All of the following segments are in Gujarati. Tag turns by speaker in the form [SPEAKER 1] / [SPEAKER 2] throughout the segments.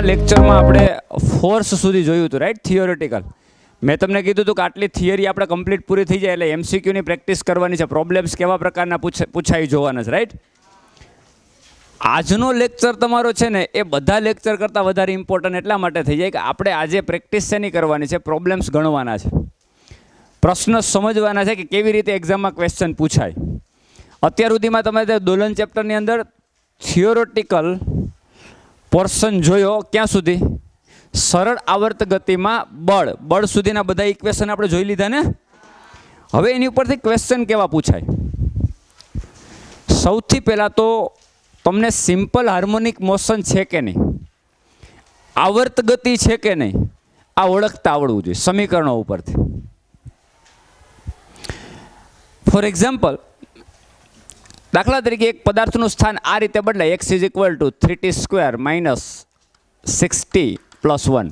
[SPEAKER 1] લેક્ચરમાં આપણે ફોર્સ સુધી જોયું હતું, રાઈટ? થિયોરિટિકલ. મેં તમને કીધું હતું કે આટલી થિયરી આપણે કમ્પ્લીટ પૂરી થઈ જાય એટલે એમસીક્યુની પ્રેક્ટિસ કરવાની છે, પ્રોબ્લેમ્સ કેવા પ્રકારના પૂછાઈ જોવાના છે, રાઈટ? આજનો લેક્ચર તમારો છે ને એ બધા લેક્ચર કરતાં વધારે ઇમ્પોર્ટન્ટ એટલા માટે થઈ જાય કે આપણે આજે પ્રેક્ટિસ શેની કરવાની છે? પ્રોબ્લેમ્સ ગણવાના છે, પ્રશ્ન સમજવાના છે કે કેવી રીતે એક્ઝામમાં ક્વેશ્ચન પૂછાય. અત્યાર સુધીમાં તમે દોલન ચેપ્ટરની અંદર થિયોરિટિકલ પોર્શન જોયો ક્યાં સુધી? સરળ આવર્ત ગતિમાં બળ સુધીના બધા ઇક્વેશન આપણે જોઈ લીધા ને. હવે એની ઉપરથી ક્વેશ્ચન કેવા પૂછાય? સૌથી પહેલાં તો તમને સિમ્પલ હાર્મોનિક મોશન છે કે નહીં, આવર્ત ગતિ છે કે નહીં, આ ઓળખતા આવડવું જોઈએ સમીકરણો ઉપરથી. ફોર એક્ઝામ્પલ, દાખલા તરીકે એક પદાર્થનું સ્થાન આ રીતે બદલાય, x is equal two 3t² minus 6t plus 1.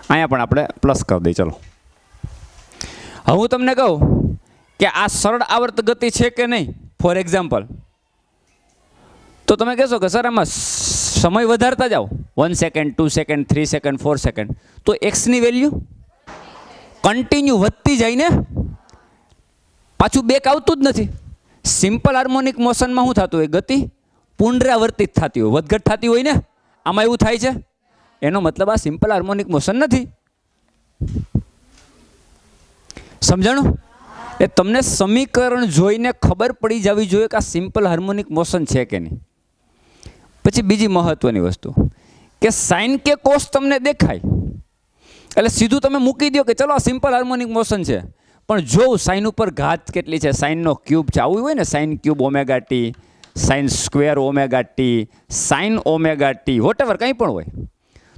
[SPEAKER 1] અહીંયા પણ આપણે પ્લસ કરી દઈએ. ચલો, હવે હું તમને કહું કે આ સરળ આવર્ત ગતિ છે કે નહીં, ફોર એક્ઝામ્પલ, તો તમે કહેશો કે સર આમાં સમય વધારતા જાઓ, 1 સેકન્ડ, 2 સેકન્ડ, 3 સેકન્ડ, 4 સેકન્ડ, તો એક્સની વેલ્યુ કન્ટિન્યુ વધતી જાય ને, પાછું બેક આવતું જ નથી. સિમ્પલ હાર્મોનિક મોશનમાં શું થતું હોય? ગતિ પુનરાવર્તિત થતી હોય, વધઘટ થતી હોય ને. આમાં એવું થાય છે, એનો મતલબ આ સિમ્પલ હાર્મોનિક મોશન નથી. સમજાણું? એ તમને સમીકરણ જોઈને ખબર પડી જવી જોઈએ કે આ સિમ્પલ હાર્મોનિક મોશન છે કે નહીં. પછી બીજી મહત્વની વસ્તુ કે સાઇન કે કોસ તમને દેખાય એટલે સીધું તમે મૂકી દો કે ચલો આ સિમ્પલ હાર્મોનિક મોશન છે. પણ જો સાઇન ઉપર ઘાત કેટલી છે, સાઇનનો ક્યુબ છે, આવું હોય ને, sign cube omega T, sine square omega T, sign omega T, whatever કંઈ પણ હોય,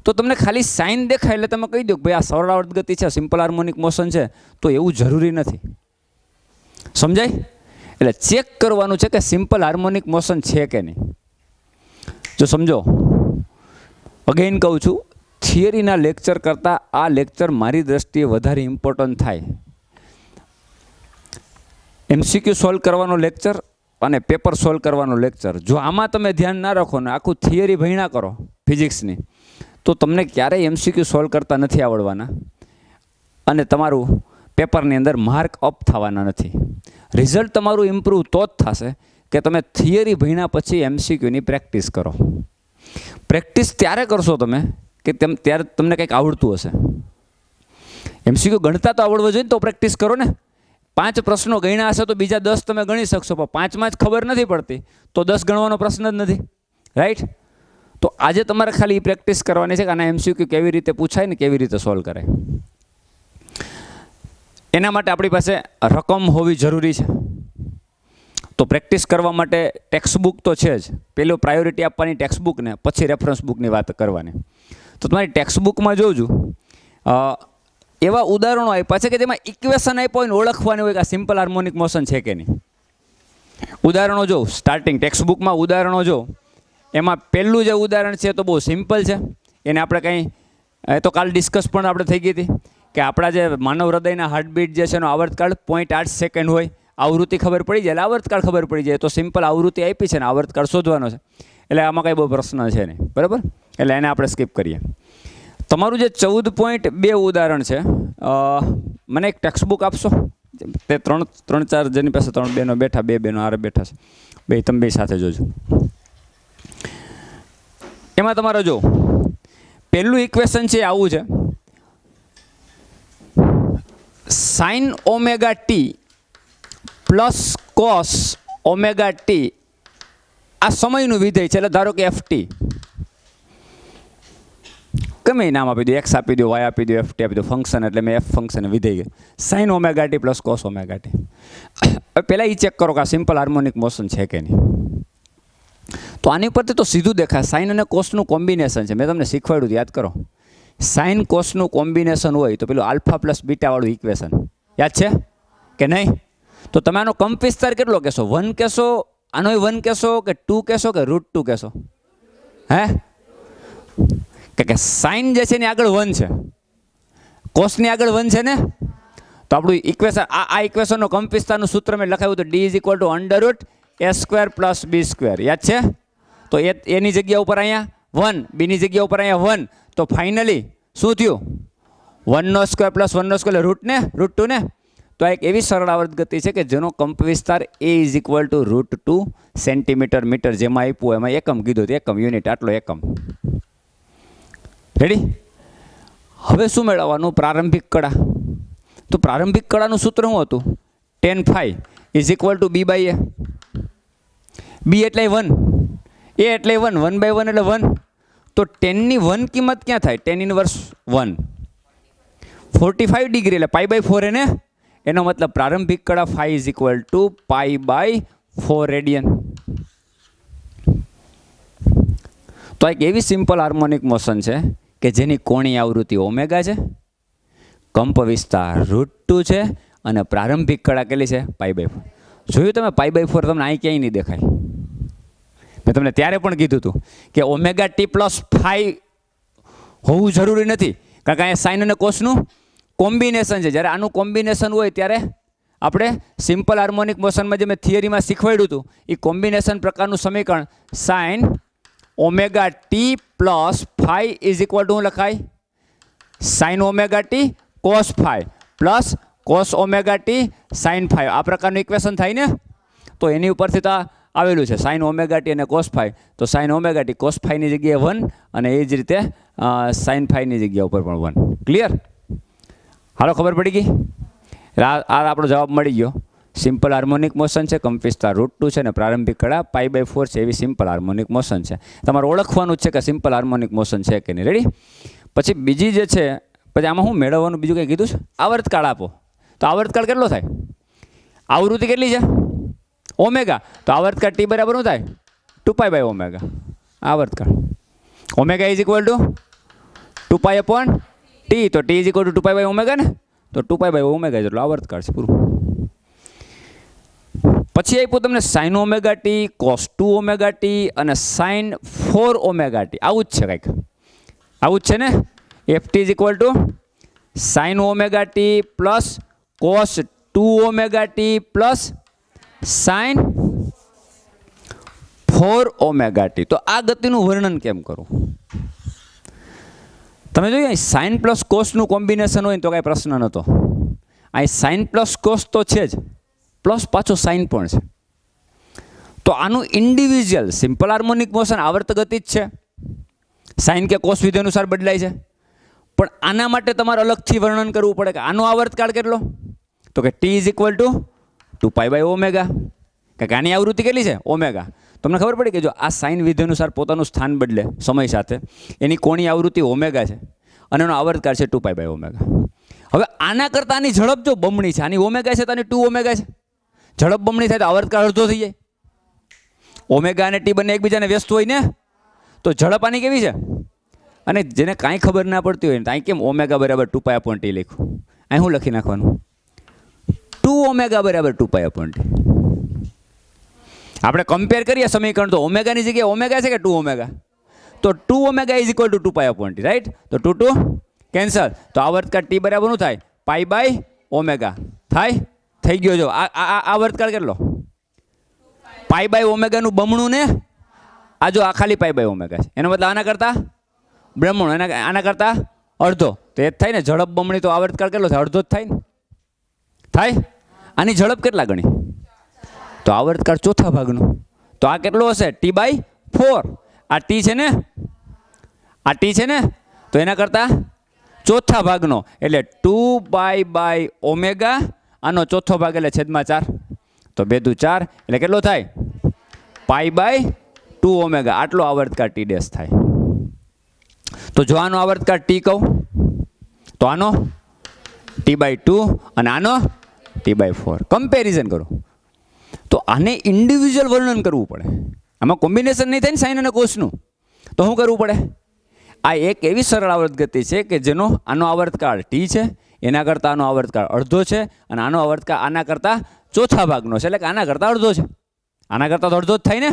[SPEAKER 1] તો તમને ખાલી સાઇન દેખાય એટલે તમે કહી દો કે ભાઈ આ સરળ આવર્ત ગતિ છે, સિમ્પલ હાર્મોનિક મોશન છે. તો એવું જરૂરી નથી. સમજાય? એટલે ચેક કરવાનું છે કે સિમ્પલ હાર્મોનિક મોશન છે કે નહીં. જો સમજો, અગેન કહું છું, થિયરીના લેક્ચર કરતાં આ લેક્ચર મારી દ્રષ્ટિએ વધારે ઇમ્પોર્ટન્ટ થાય. એમસીક્યુ સોલ્વ કરવાનો લેક્ચર અને પેપર સોલ્વ કરવાનો લેક્ચર, જો આમાં તમે ધ્યાન ના રાખો ને આખું થિયરી ભણ્યા કરો ફિઝિક્સની, તો તમને ક્યારેય એમસીક્યુ સોલ્વ કરતા નથી આવડવાના અને તમારું પેપરની અંદર માર્ક અપ થવાના નથી. રિઝલ્ટ તમારું ઇમ્પ્રૂવ તો જ થશે કે તમે થિયરી ભણ્યા પછી એમસીક્યુની પ્રેક્ટિસ કરો. પ્રેક્ટિસ ત્યારે કરશો તમે કે ત્યારે તમને કંઈક આવડતું હશે. એમસીક્યુ ગણતા તો આવડવું જોઈએ ને, તો પ્રેક્ટિસ કરો ને. 5 પ્રશ્નો ગણ્યા હશે તો બીજા 10 તમે ગણી શકશો, પણ 5માં જ ખબર નથી પડતી તો 10 ગણવાનો પ્રશ્ન જ નથી, રાઈટ? તો આજે તમારે ખાલી પ્રેક્ટિસ કરવાની છે કે આના એમસીક્યુ કેવી રીતે પૂછાય ને કેવી રીતે સોલ્વ કરાય. એના માટે આપણી પાસે રકમ હોવી જરૂરી છે. તો પ્રેક્ટિસ કરવા માટે ટેક્સ્ટ બુક તો છે જ. પહેલું પ્રાયોરિટી આપવાની ટેક્સ્ટ બુકને, પછી રેફરન્સ બુકની વાત કરવાની. તો તમારી ટેક્સ્ટ બુકમાં જોજો એવા ઉદાહરણો આપ્યા છે કે જેમાં ઇક્વેશન આપ્યા હોય ને ઓળખવાની હોય કે આ સિમ્પલ હાર્મોનિક મોશન છે કે નહીં. ઉદાહરણો જો, સ્ટાર્ટિંગ ટેક્સ્ટ બુકમાં ઉદાહરણો જો, એમાં પહેલું જે ઉદાહરણ છે તો બહુ સિમ્પલ છે. એને આપણે કંઈ એ તો કાલ ડિસ્કસ પણ આપણે થઈ ગઈ હતી કે આપણા જે માનવ હૃદયના હાર્ટબીટ જે છે એનો આવર્તકાળ 0.8 સેકન્ડ હોય. આવૃત્તિ ખબર પડી જાય એટલે આવર્તકાળ ખબર પડી જાય. તો સિમ્પલ આવૃત્તિ આપી છે ને આવર્તકાળ શોધવાનો છે, એટલે આમાં કંઈ બહુ પ્રશ્ન છે નહીં, બરાબર? એટલે એને આપણે સ્કીપ કરીએ. તમારું જે 14.2 ઉદાહરણ છે, મને એક ટેક્સ્ટ બુક આપશો? તે 3-4 જેની પાસે 3 બહેનો બેઠા, 2 બહેનો આરે બેઠા છે, બે તમે બે સાથે જોજો. એમાં તમારે જો પહેલું ઇક્વેશન છે આવું છે, sign omega T plus cos omega T, આ સમયનું વિધેય છે. એટલે ધારો કે એફટી, ગમે નામ આપી દો, એક્સ આપી દો, વાય આપી દો, એફટી આપી દો, ફંક્શન એટલે મેં એફ ફંક્શન વિધેય sign omega T plus cos omega T. હવે પહેલાં એ ચેક કરો કે આ સિમ્પલ હાર્મોનિક મોશન છે કે નહીં. તો આની પરથી તો સીધું દેખાય, સાઇન અને કોસનું કોમ્બિનેશન છે. મેં તમને શીખવાડ્યું, યાદ કરો. સાઇન કોસનું કોમ્બિનેશન હોય તો પેલું આલ્ફા પ્લસ બીટાવાળું ઇક્વેશન યાદ છે કે નહીં? તો તમે આનો કંપ વિસ્તાર કેટલો કહેશો? 1 કહેશો, આનો 1 કહેશો કે 2 કહેશો કે √2 કહેશો? હે? કે સાઇન જે છે એની આગળ 1 છે, કોસની આગળ 1 છે ને. તો આપણું ઇક્વેશન આ ઇક્વેશનનો કંપ વિસ્તારનું સૂત્ર મેં લખાયું તો d = √a² + b². યાદ છે? તો એની જગ્યા ઉપર અહીંયા 1, બીની જગ્યા ઉપર અહીંયા 1, તો ફાઇનલી શું થયું? 1 સ્ક્વેર પ્લસ 1 સ્ક્વેર રૂટ 2 ને. તો આ એક એવી સરળ આવર્ત ગતિ છે કે જેનો કંપ વિસ્તાર A = √2 સેન્ટીમીટર મીટર, જેમાં આપ્યું એમાં એકમ કીધું તો એકમ, યુનિટ આટલો એકમ. રેડી? હવે શું મેળવવાનું? પ્રારંભિક કળા. તો પ્રારંભિક કળાનું સૂત્ર શું હતું? tan phi = B/A. B એટલે 1, A એટલે 1, 1/1 એટલે 1. તો tan ની 1 કિંમત ક્યાં થાય? tan ઇન્વર્સ 1, 45 ડિગ્રી એટલે π/4 એને. એનો મતલબ પ્રારંભિક કળા phi = π/4 રેડિયન. તો એક એવી સિમ્પલ હાર્મોનિક મોશન છે કે જેની કોણીય આવૃત્તિ ઓમેગા છે, કંપ વિસ્તાર √2 છે અને પ્રારંભિક કળા કેટલી છે? π/4. જોયું તમે? π/4 તમને અહીં ક્યાંય નહીં દેખાય. મેં તમને ત્યારે પણ કીધું હતું કે ઓમેગા ટી પ્લસ ફાઈ હોવું જરૂરી નથી, કારણ કે અહીંયા સાઇન અને કોસનું કોમ્બિનેશન છે. જ્યારે આનું કોમ્બિનેશન હોય ત્યારે આપણે સિમ્પલ હાર્મોનિક મોશનમાં જે મેં થિયરીમાં શીખવાડ્યું હતું એ કોમ્બિનેશન પ્રકારનું સમીકરણ sine omega T plus phi = શું લખાય? Sine omega T cos phi plus cos omega T sine phi. આ પ્રકારનું ઇક્વેશન થાય ને. તો એની ઉપરથી તો આવેલું છે સાઇન ઓમેગા ટી અને કોસ ફાઈ. તો સાઇન ઓમેગા ટી કોસ ફાઈની જગ્યાએ 1 અને એ જ રીતે સાઇન ફાઈની જગ્યા ઉપર પણ 1. ક્લિયર? હાલો, ખબર પડી ગઈ? આ આપણો જવાબ મળી ગયો. સિમ્પલ હાર્મોનિક મોશન છે, કંપ વિસ્તાર √2 છે અને પ્રારંભિક કળા π/4 છે. એવી સિમ્પલ હાર્મોનિક મોશન છે. તમારે ઓળખવાનું જ છે કે સિમ્પલ હાર્મોનિક મોશન છે કે નહીં. રેડી? પછી બીજી જે છે, પછી આમાં હું મેળવવાનું બીજું કંઈ કીધું છે? આવર્તકાળ આપો. તો આવર્તકાળ કેટલો થાય? આવૃત્તિ કેટલી છે? ઓમેગા. તો આવર્તકાળ T બરાબર શું થાય? 2π/ω. આવર્તકાળ ઓમેગા = 2π/T. તો T = 2π/ω ને. તો 2π/ω જેટલો આવર્તકાળ છે. પૂરું. પછી આપ્યું તમને sign omega T, cos 2 omega T અને સાઇન 4 ઓમેગા ટી. આવું જ છે કંઈક. આવું જ છે ને. ft = sine omega T plus cos 2 omega T plus sine 4 omega T. તો આ ગતિનું વર્ણન કેમ કરું? તમે જોઈએ સાઇન પ્લસ કોસનું કોમ્બિનેશન હોય ને તો કાંઈ પ્રશ્ન નહોતો. અહીં સાઇન પ્લસ કોસ તો છે જ, પ્લસ પાછો સાઇન પણ છે. તો આનું ઇન્ડિવિજ્યુઅલ સિમ્પલ હાર્મોનિક મોશન આવર્ત ગતિ જ છે. સાઇન કે કોસ વિધિ અનુસાર બદલાય છે. પણ આના માટે તમારે અલગથી વર્ણન કરવું પડે કે આનો આવર્તકાળ કેટલો? તો કે T = 2π/ω. કે આની આવૃત્તિ કેટલી છે? ઓમેગા. તમને ખબર પડી કે જો આ સાઇન વિધિ અનુસાર પોતાનું સ્થાન બદલે સમય સાથે, એની કોણીય આવૃત્તિ ઓમેગા છે અને એનો આવર્તકાળ છે 2π/ω. હવે આના કરતાં આની ઝડપ જો બમણી છે, આની ઓમેગા છે તો આની 2ω છે. ઝડપ બમણી થાય તો આવર્તકાળ અડધો થઈ જાય. ઓમેગા અને ટી બંને એકબીજાને વ્યસ્ત હોય ને, તો ઝડપ આની કેવી છે? અને જેને કાંઈ ખબર ના પડતી હોય ને, તો અહીં કેમ ઓમેગા = 2π/T લખ્યું? અહીં શું લખી નાખવાનું? 2ω = 2π/T. આપણે કમ્પેર કરીએ સમીકરણ, તો ઓમેગાની જગ્યાએ ઓમેગા છે કે 2ω? તો 2ω = 2π/T. રાઈટ? તો 2 કેન્સલ. તો આવર્તકાળ T બરાબર શું થાય? π/ω થાય. થઈ ગયો. જો આ આવર્તકાળ કેટલો? π/ω નું બમણું ને. આ જો આ ખાલી π/ω છે, એનો મતલબ આના કરતાં બમણું, આના કરતાં અડધો. તો એ જ થાય ને. ઝડપ બમણી તો આવર્તકાળ કેટલો થાય? અડધો જ થાય ને. થાય? આની ઝડપ કેટલા ગણી? તો આવર્તકાળ ચોથા ભાગનું. તો આ કેટલો હશે? T/4. આ T છે ને, આ T છે ને, તો એના કરતાં ચોથા ભાગનો એટલે 2π/ω. આનો ચોથો ભાગ એટલે છેદમાં 4. તો 2 દુ 4 એટલે કેટલો થાય? π/2ω. આટલો આવર્તકાળ T' થાય. તો જો આનો આવર્તકાળ T કહું તો આનો T/2 અને આનો T/4. કમ્પેરિઝન કરો તો આને ઇન્ડિવિજ્યુઅલ વર્ણન કરવું પડે. આમાં કોમ્બિનેશન નહીં થાય ને સાઇન અને કોસનું, તો શું કરવું પડે? આ એક એવી સરળ આવર્ત ગતિ છે કે જેનો આનો આવર્તકાળ T છે, એના કરતાં આનો આવર્તકાળ અડધો છે અને આનો આવર્તકાળ આના કરતાં ચોથા ભાગનો છે, એટલે કે આના કરતાં અડધો છે. આના કરતાં તો અડધો જ થાય ને.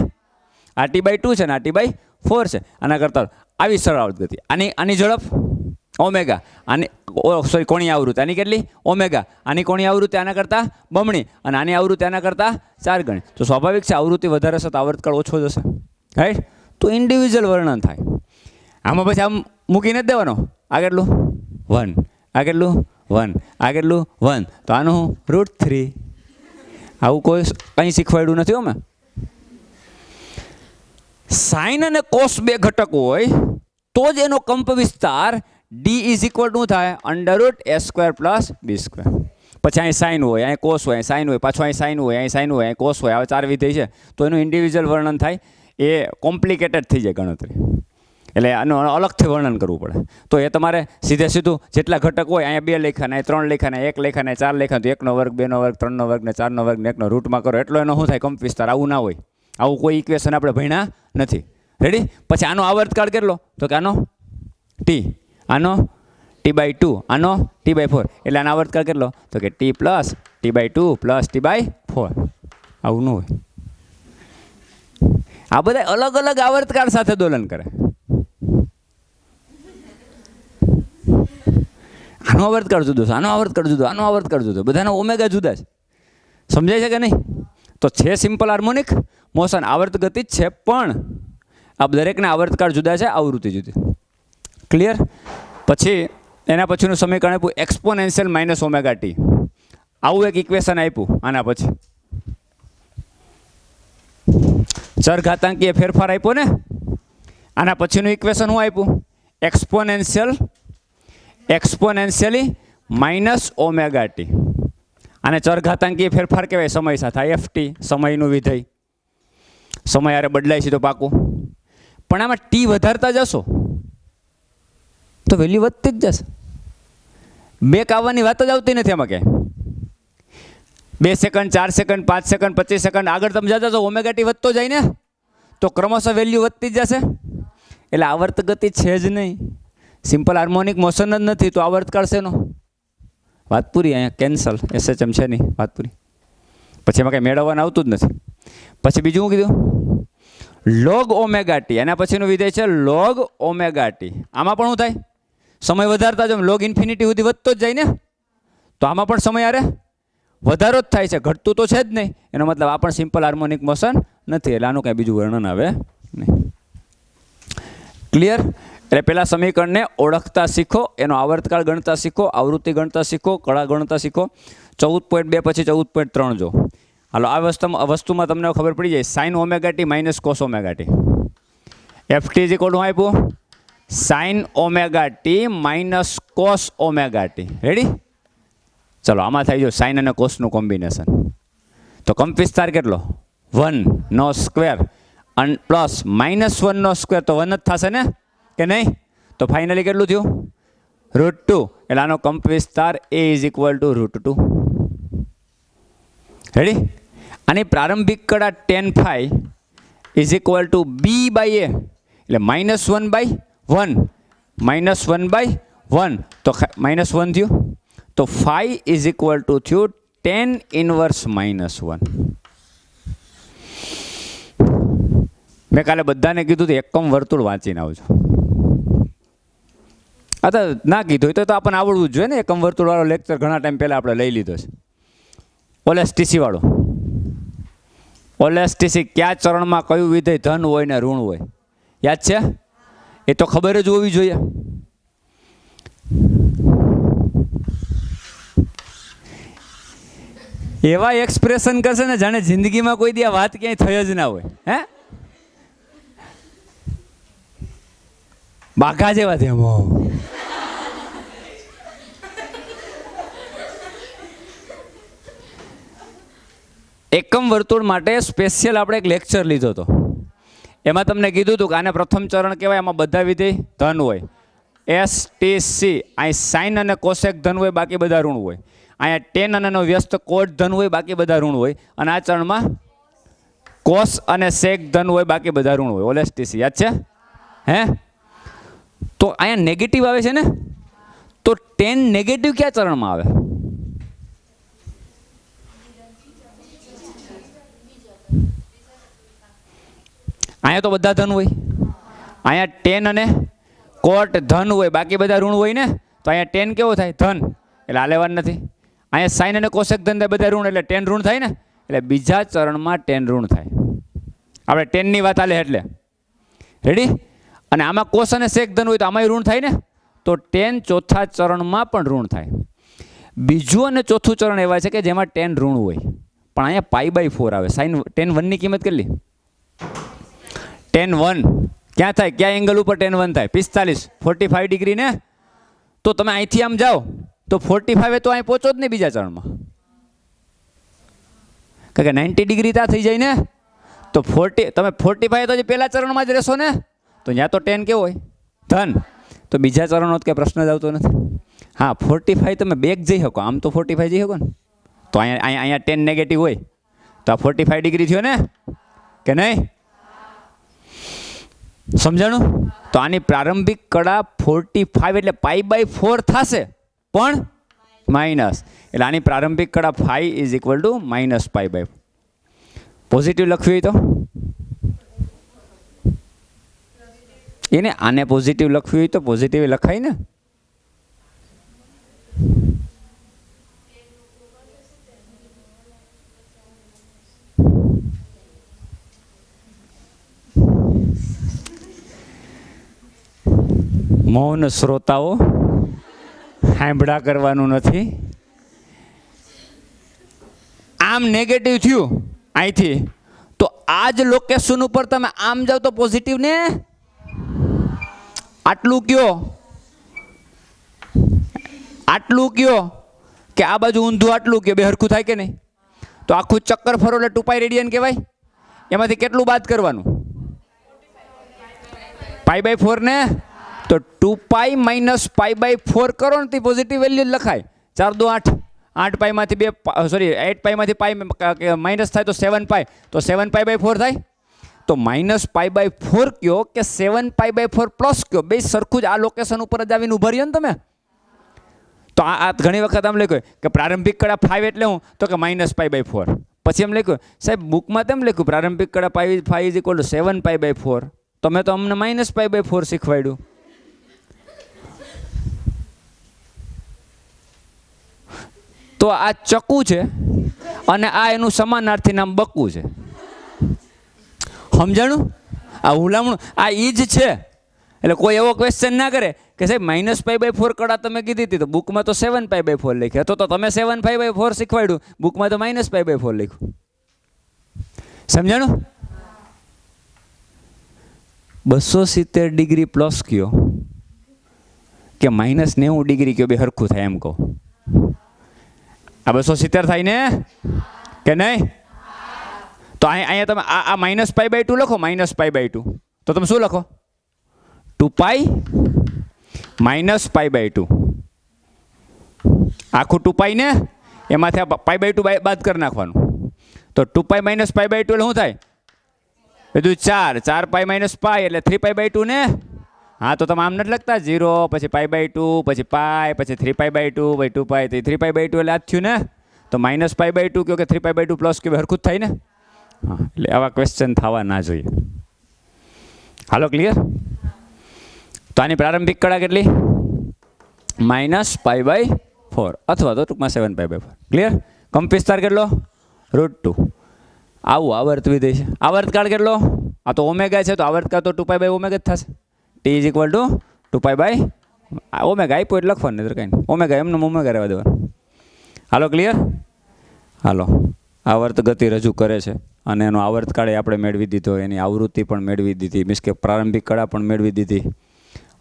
[SPEAKER 1] આ T/2 છે ને આ T/4 છે. આના કરતાં આવી સરળ આવર્ત ગતિ. આની ઝડપ ઓમેગા, આની સોરી કોણીય આવૃત્તિ આની કેટલી? ઓમેગા. આની કોણીય આવૃત્તિ આના કરતાં બમણી અને આની આવૃત્તિ આના કરતાં 4 ગણી. તો સ્વાભાવિક છે આવૃત્તિ વધારે હશે તો આવર્તકાળ ઓછો જશે. રાઈટ? તો ઇન્ડિવિજ્યુઅલ વર્ણન થાય. આમાં પછી આમ મૂકીને જ દેવાનો. આ કેટલું 1, આ કેટલું 1, આ કેટલું 1, તો આનું √3. આવું કોઈ કંઈ શીખવાડ્યું નથી અમે. સાઇન અને કોસ બે ઘટક હોય તો જ એનો કંપ વિસ્તાર D = થાય √a² + b². પછી અહીં સાઇન હોય, અહીં કોસ હોય, અહીં સાઇન હોય, પાછું અહીં સાઇન હોય, અહીં સાઇન હોય, અહીં કોસ હોય, આવા 4 વિધેય છે તો એનું ઇન્ડિવિજ્યુઅલ વર્ણન થાય. એ કોમ્પ્લિકેટેડ થઈ જાય ગણતરી, એટલે આનું અલગથી વર્ણન કરવું પડે. તો એ તમારે સીધે સીધું જેટલા ઘટક હોય અહીંયા 2 લખ્યા, અહીં 3 લખ્યા, ને 1 લખ્યા, ને 4 લખ્યા, તો 1નો વર્ગ, 2નો વર્ગ, 3નો વર્ગ, ને 4નો વર્ગ, ને 1નો રૂટમાં કરો એટલો એનો શું થાય કંપ વિસ્તાર. આવું ના હોય, આવું કોઈ ઇક્વેશન આપણે ભણ્યા નથી. રેડી? પછી આનો આવર્તકાળ કેટલો? તો કે આનો T, આનો T/2, આનો T/4. એટલે આનો આવર્તકાળ કેટલો? તો કે T + T/2 + T/4. આવું ન હોય. આ બધા અલગ અલગ આવર્તકાળ સાથે દોલન કરે. આનો આવર્તકાળ જુદો છે, આનો આવર્તકાળ જુદો, આનો આવર્તકાળ જુદો, બધાના ઓમેગા જુદા છે. સમજાય છે કે નહીં? તો છે સિમ્પલ હાર્મોનિક મોશન, આવર્ત ગતિ જ છે, પણ આ દરેકના આવર્તકાળ જુદા છે, આવૃત્તિ જુદી. ક્લિયર? પછી એના પછીનું સમીકરણ આપ્યું એક્સપોનેન્શિયલ -ωt. આવું એક ઇક્વેશન આપ્યું. આના પછી ચરઘાતાંકીય ફેરફાર આપ્યો ને. આના પછીનું ઇક્વેશન શું આપ્યું? એક્સપોનેન્શિયલી -ωt. આને ચરઘાતાંકીય ફેરફાર કહેવાય સમય સાથે. ft સમયનું વિધેય, સમય હારે બદલાય છે તો પાકું. પણ આમાં t વધારતા જશો તો વેલ્યુ વધતી જ જશે. બેક આવવાની વાત જ આવતી નથી આમાં ક્યાંય. 2 સેકન્ડ, 4 સેકન્ડ, 5 સેકન્ડ, 25 સેકન્ડ આગળ તમે જતા તો ωt વધતો જાય ને, તો ક્રમશઃ વેલ્યુ વધતી જ જશે. એટલે આવર્ત ગતિ છે જ નહીં, સિમ્પલ હાર્મોનિક મોશન જ નથી, તો આવર્તકાળ શેનો? વાત પૂરી. અહીંયા કેન્સલ, SHM છે નહીં, વાત પૂરી. પછી એમાં કંઈ મેળવવાનું આવતું જ નથી. પછી બીજું શું કીધું? log ωt. એના પછીનું વિધેય છે log ωt. આમાં પણ શું થાય? સમય વધારતા જો log ઇન્ફિનિટી સુધી વધતો જ જાય ને, તો આમાં પણ સમય હારે વધારો જ થાય છે, ઘટતું તો છે જ નહીં. એનો મતલબ આ પણ સિમ્પલ હાર્મોનિક મોશન નથી, એટલે આનું કાંઈ બીજું વર્ણન આવે નહીં. ક્લિયર? એટલે પહેલાં સમીકરણને ઓળખતા શીખો, એનો આવર્તકાળ ગણતા શીખો, આવૃત્તિ ગણતા શીખો, કળા ગણતા શીખો. 14.2 પછી 14.3 જો. હાલો, આ વસ્તુમાં તમને ખબર પડી જાય. sin ωt - cos ωt. ft = શું આપ્યું? sin ωt - cos ωt. Ready? ચલો, આમાં થઈ ગયો સાઇન અને કોસનું કોમ્બિનેશન. તો કંપ વિસ્તાર કેટલો? 1² પ્લસ -1², તો 1 જ થશે ને કે નહીં? તો ફાઇનલી કેટલું થયું? √2. એટલે આનો કંપ વિસ્તાર A = √2. રેડી? આની પ્રારંભિક કળા tan φ = B/A, એટલે -1/1, -1/1, તો -1 થયું. તો φ = થયું tan ઇન્વર્સ -1. મેં કાલે બધાને કીધું હતું એકમ વર્તુળ વાંચીને આવજો. આ તો ના કીધું હોય તો આપણને આવડવું જ જોઈએ ને. એકમ વર્તુળ વાળો લેક્ચર ઘણા ટાઈમ પહેલાં આપણે લઈ લીધો છે. ઓલેસ્ટીસી વાળો. ઓલેસ્ટીસી કયા ચરણમાં કયું વિધેય ધન હોય ને ઋણ હોય યાદ છે? એ તો ખબર જ હોવી જોઈએ. એવા એક્સપ્રેશન કરશે ને જાણે જિંદગીમાં કોઈ દી આ વાત ક્યાંય થઈ જ ના હોય. હે, બાઘા જેવા છે. એકમ વર્તુળ માટે સ્પેશિયલ આપણે એક લેક્ચર લીધો હતો. એમાં તમને કીધું હતું કે આને પ્રથમ ચરણ કહેવાય. આમાં બધા વિધેય ધન હોય. STC અહીં સાઇન અને કોસેક ધન હોય, બાકી બધા ઋણ હોય. અહીંયા ટેન અને વ્યસ્ત કોટ ધન હોય, બાકી બધા ઋણ હોય. અને આ ચરણમાં કોસ અને સેક ધન હોય, બાકી બધા ઋણ હોય. ઓલેસ્ટીસી યાદ છે? હે, તો અહીંયા નેગેટિવ આવે છે ને, તો ટેન નેગેટિવ કયા ચરણમાં આવે? અહીંયા તો બધા ધન હોય. અહીંયા ટેન અને કોટ ધન હોય, બાકી બધા ઋણ હોય ને, તો અહીંયા ટેન કેવો થાય? ધન, એટલે આ લેવાનું નથી. અહીંયા સાઇન અને કોસેક ધન થાય, બધા ઋણ, એટલે ટેન ઋણ થાય ને, એટલે બીજા ચરણમાં ટેન ઋણ થાય. આપણે ટેનની વાત આલે એટલે રેડી? અને આમાં કોસ અને સેક ધન હોય તો આમાંય ઋણ થાય ને, તો ટેન ચોથા ચરણમાં પણ ઋણ થાય. બીજું અને ચોથું ચરણ એવા છે કે જેમાં ટેન ઋણ હોય, પણ અહીંયા π/4 આવે. સાઇન ટેન વનની કિંમત કેટલી? ટેન વન ક્યાં થાય? ક્યાં એંગલ ઉપર ટેન વન થાય? 45, 45 ડિગ્રી ને. તો તમે અહીંથી આમ જાઓ તો 45 તો અહીં પહોંચો જ નહીં બીજા ચરણમાં, કારણ કે 90 ડિગ્રી ત્યાં થઈ જાય ને. તો 40 તમે 45 તો પહેલા ચરણમાં જ રહેશો ને, તો ત્યાં તો ટેન કેવો હોય? ધન. તો બીજા ચરણનો કે પ્રશ્ન જ આવતો નથી. હા, 45 તમે બેક જઈ શકો, આમ તો 45 જઈ શકો ને. તો અહીંયા ટેન નેગેટિવ હોય તો આ 45 ડિગ્રી થયો ને કે નહીં? સમજાણું? તો આની પ્રારંભિક કળા 45 એટલે π/4 થશે, પણ માઇનસ. એટલે આની પ્રારંભિક કળા φ = -π/4. પોઝિટિવ લખવી હોય તો એને આને પોઝિટિવ લખવી હોય તો પોઝિટિવ લખાય ને. મૌન શ્રોતાઓ, સાંભળા કરવાનું નથી. આમ નેગેટિવ થયું અહીંથી, તો આ જ લોકેશન ઉપર તમે આમ જાઓ તો પોઝિટિવ ને. આટલું કયો, આટલું કયો કે આ બાજુ ઊંધું, આટલું કયો, બે હરખું થાય કે નહીં? તો આખું ચક્કર ફરો એટલે 2π રેડિયન કહેવાય. એમાંથી કેટલું બાદ કરવાનું? π/4 ને. તો 2π - π/4 કરો ને, પોઝિટિવ વેલ્યુ લખાય. 4 દુ 8, 8π માંથી 2 સોરી 8π માંથી π માઇનસ થાય તો 7π, તો 7π/4 થાય. તો -π/4 કયો કે 7π/4 પ્લસ કયો, બે સરખું જ આ લોકેશન ઉપર જ આવીને ઉભા રહ્યો ને તમે. તો આ ઘણી વખત આમ લખ્યું કે પ્રારંભિક કળા 5 એટલે હું, તો કે -π/4. પછી એમ લખ્યું સાહેબ બુકમાં તેમ લખ્યું પ્રારંભિક કળા 5 = 7π/4. તમે તો અમને -π/4 શીખવાડ્યું. તો આ ચકુ છે અને આ એનું સમાનાર્થી નામ બકુ છે. સમજાણું? આ હુલામણું આ ઈ જ છે. એટલે કોઈ એવો ક્વેશ્ચન ના કરે કે સાહેબ -π/4 કળા તમે કીધી હતી તો બુકમાં તો 7π/4 લખ્યા, તો તમે 7π/4 શીખવાડ્યું, બુકમાં તો -π/4 લખ્યું. સમજાણું? 270 ડિગ્રી પ્લસ કયો કે -90 ડિગ્રી કયો, બે હરખું થાય એમ કહો. આ 270 થાય ને કે નહીં? તો અહીંયા તમે આ -π/2 લખો, -π/2. તો તમે શું લખો? 2π - π/2. આખું 2π ને એમાંથી આ π/2 બાદ કરી નાખવાનું. તો 2π - π/2 એટલે શું થાય? બધું 4, 4π - π એટલે 3π/2 ને. હા, તો તમે આમ નથી લખતા 0 પછી π/2 પછી π પછી 3π/2 પછી 2π 3π/2 એટલે આ થયું ને. તો -π/2 કયો કે 3π/2 પ્લસ કયો, હરખું જ થાય ને. હા, એટલે આવા ક્વેશ્ચન થવા ના જોઈએ. હાલો, ક્લિયર? તો આની પ્રારંભિક કળા કેટલી? -π/4 અથવા તો ટૂંકમાં 7π/4. ક્લિયર? કંપ વિસ્તાર કેટલો? √2. આવું આવર્ત વિધેય છે. આવર્તકાળ કેટલો? આ તો ઓમેગા છે, તો આવર્તકાળ તો 2π/ω જ થશે. t = 2π/ω. આપ્યો એટલે લખવાનું, નહીં કંઈ નહીં. ઓમેગા એમને ઓમેગા રહેવા દેવાનું. હાલો, ક્લિયર? હાલો, આવર્ત ગતિ રજૂ કરે છે અને એનો આવર્તકાળ આપણે મેળવી દીધો, એની આવૃત્તિ પણ મેળવી દીધી, મીન્સ કે પ્રારંભિક કળા પણ મેળવી દીધી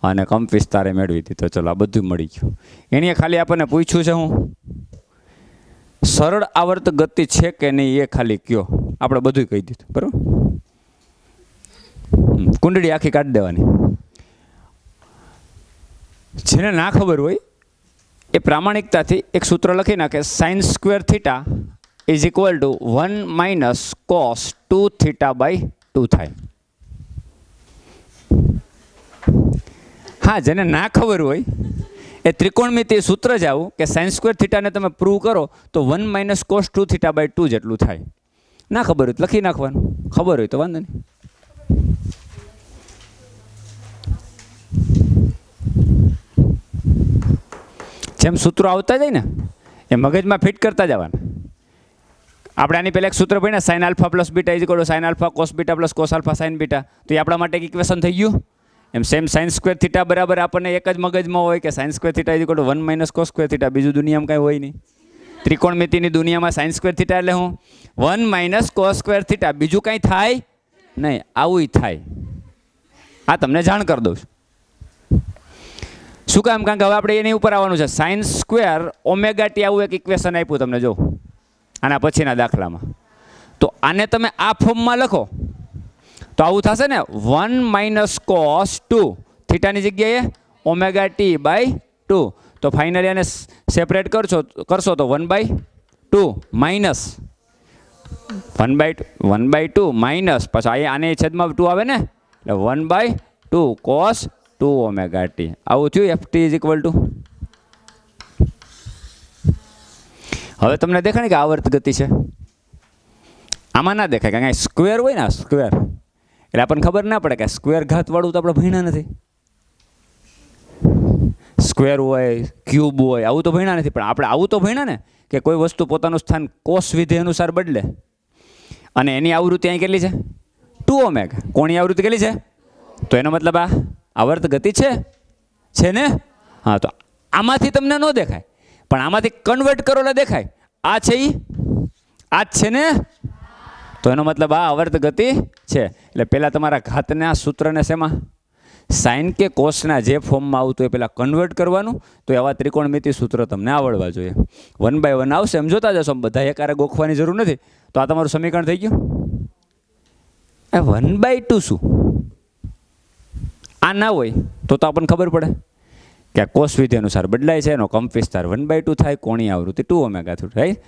[SPEAKER 1] અને કંપ વિસ્તારે મેળવી દીધો. ચલો, આ બધું મળી ગયું. એણે ખાલી આપણને પૂછ્યું છે હું સરળ આવર્ત ગતિ છે કે નહીં એ ખાલી કયો. આપણે બધું કહી દીધું, બરાબર? કુંડળી આખી કાઢી દેવાની. જેને ના ખબર હોય એ પ્રામાણિકતાથી એક સૂત્ર લખી નાખે, sin² θ = 1 - cos 2θ/2 થાય. હા, જેને ના ખબર હોય એ ત્રિકોણમિતિય સૂત્ર જ આવું કે sin² θ ને તમે પ્રૂવ કરો તો 1 - cos 2θ/2 જેટલું થાય. ના ખબર હોય તો લખી નાખવાનું, ખબર હોય તો વાંધો નહીં. જેમ સૂત્રો આવતા જાય ને એ મગજમાં ફિટ કરતા જવાના. આપણે આની પહેલાં એક સૂત્ર ભણ્યા sine alpha plus beta is equal two sine alpha cos beta plus cos alpha sign beta. તો એ આપણા માટે એક ઇક્વેશન થઈ ગયું. એમ સેમ સાઇન સ્ક્વેર થીટા બરાબર આપણને એક જ મગજમાં હોય કે sine square theta is equal two 1 minus cos square theta. બીજું દુનિયામાં કાંઈ હોય નહીં. ત્રિકોણમિતિની દુનિયામાં સાઇન સ્ક્વેર થીટા એટલે હું 1 માઇનસ કોસ સ્ક્વેર થીટા. બીજું કાંઈ થાય નહીં, આવું થાય. આ તમને જાણ કરી દઉં છું. શું કામ? કારણ કે હવે આપણે એની ઉપર આવવાનું છે. સાઇન સ્ક્વેર ઓમેગા ટી આવું એક ઇક્વેશન આપ્યું તમને, જો આના પછીના દાખલામાં. તો આને તમે આ ફોર્મમાં લખો તો આવું થશે ને, 1 માઇનસ કોસ 2 થીટાની જગ્યાએ ઓમેગા ટી બાય 2. તો ફાઇનલી આને સેપરેટ કરશો તો 1/2 માઇનસ 1/2 માઇનસ પાછું આને છેદમાં 2 આવે ને, એટલે 1/2 કોસ 2 ઓમેગા ટી. આવું થયું F T is equal two. હવે તમને દેખાય ને કે આવર્ત ગતિ છે. આમાં ના દેખાય કારણ કે સ્ક્વેર હોય ને, સ્ક્વેર એટલે આપણને ખબર ના પડે કે સ્ક્વેર ઘાત વાળું તો આપણે ભણ્યા નથી. સ્ક્વેર હોય, ક્યુબ હોય, આવું તો ભણ્યા નથી. પણ આપણે આવું તો ભણ્યા ને કે કોઈ વસ્તુ પોતાનું સ્થાન કોસ વિધેય અનુસાર બદલે. અને એની આવૃત્તિ અહીં કેટલી છે? 2 ઓમેગા. કોની આવૃત્તિ કેટલી છે? તો એનો મતલબ આ આવર્ત ગતિ છે ને. હા, તો આમાંથી તમને ન દેખાય પણ આમાંથી કન્વર્ટ કરો એટલે દેખાય. આ છે આ જ છે ને. તો એનો મતલબ આ આવર્ત ગતિ છે. એટલે પહેલાં તમારા ઘાતના સૂત્રને શેમાં, સાઇન કે કોસના જે ફોર્મમાં આવતું એ પહેલાં કન્વર્ટ કરવાનું. તો એવા ત્રિકોણમિતિ સૂત્ર તમને આવડવા જોઈએ. 1/1 આવશે એમ જોતા જશો, બધા એકારે ગોખવાની જરૂર નથી. તો આ તમારું સમીકરણ થઈ ગયું. 1/2 શું? આ ના હોય તો આપણને ખબર પડે કે આ કોસ વિધિ અનુસાર બદલાય છે, એનો કંપ વિસ્તાર 1/2 થાય, કોણી આવૃત્તિ 2 ઓમેગા થાય, રાઈટ.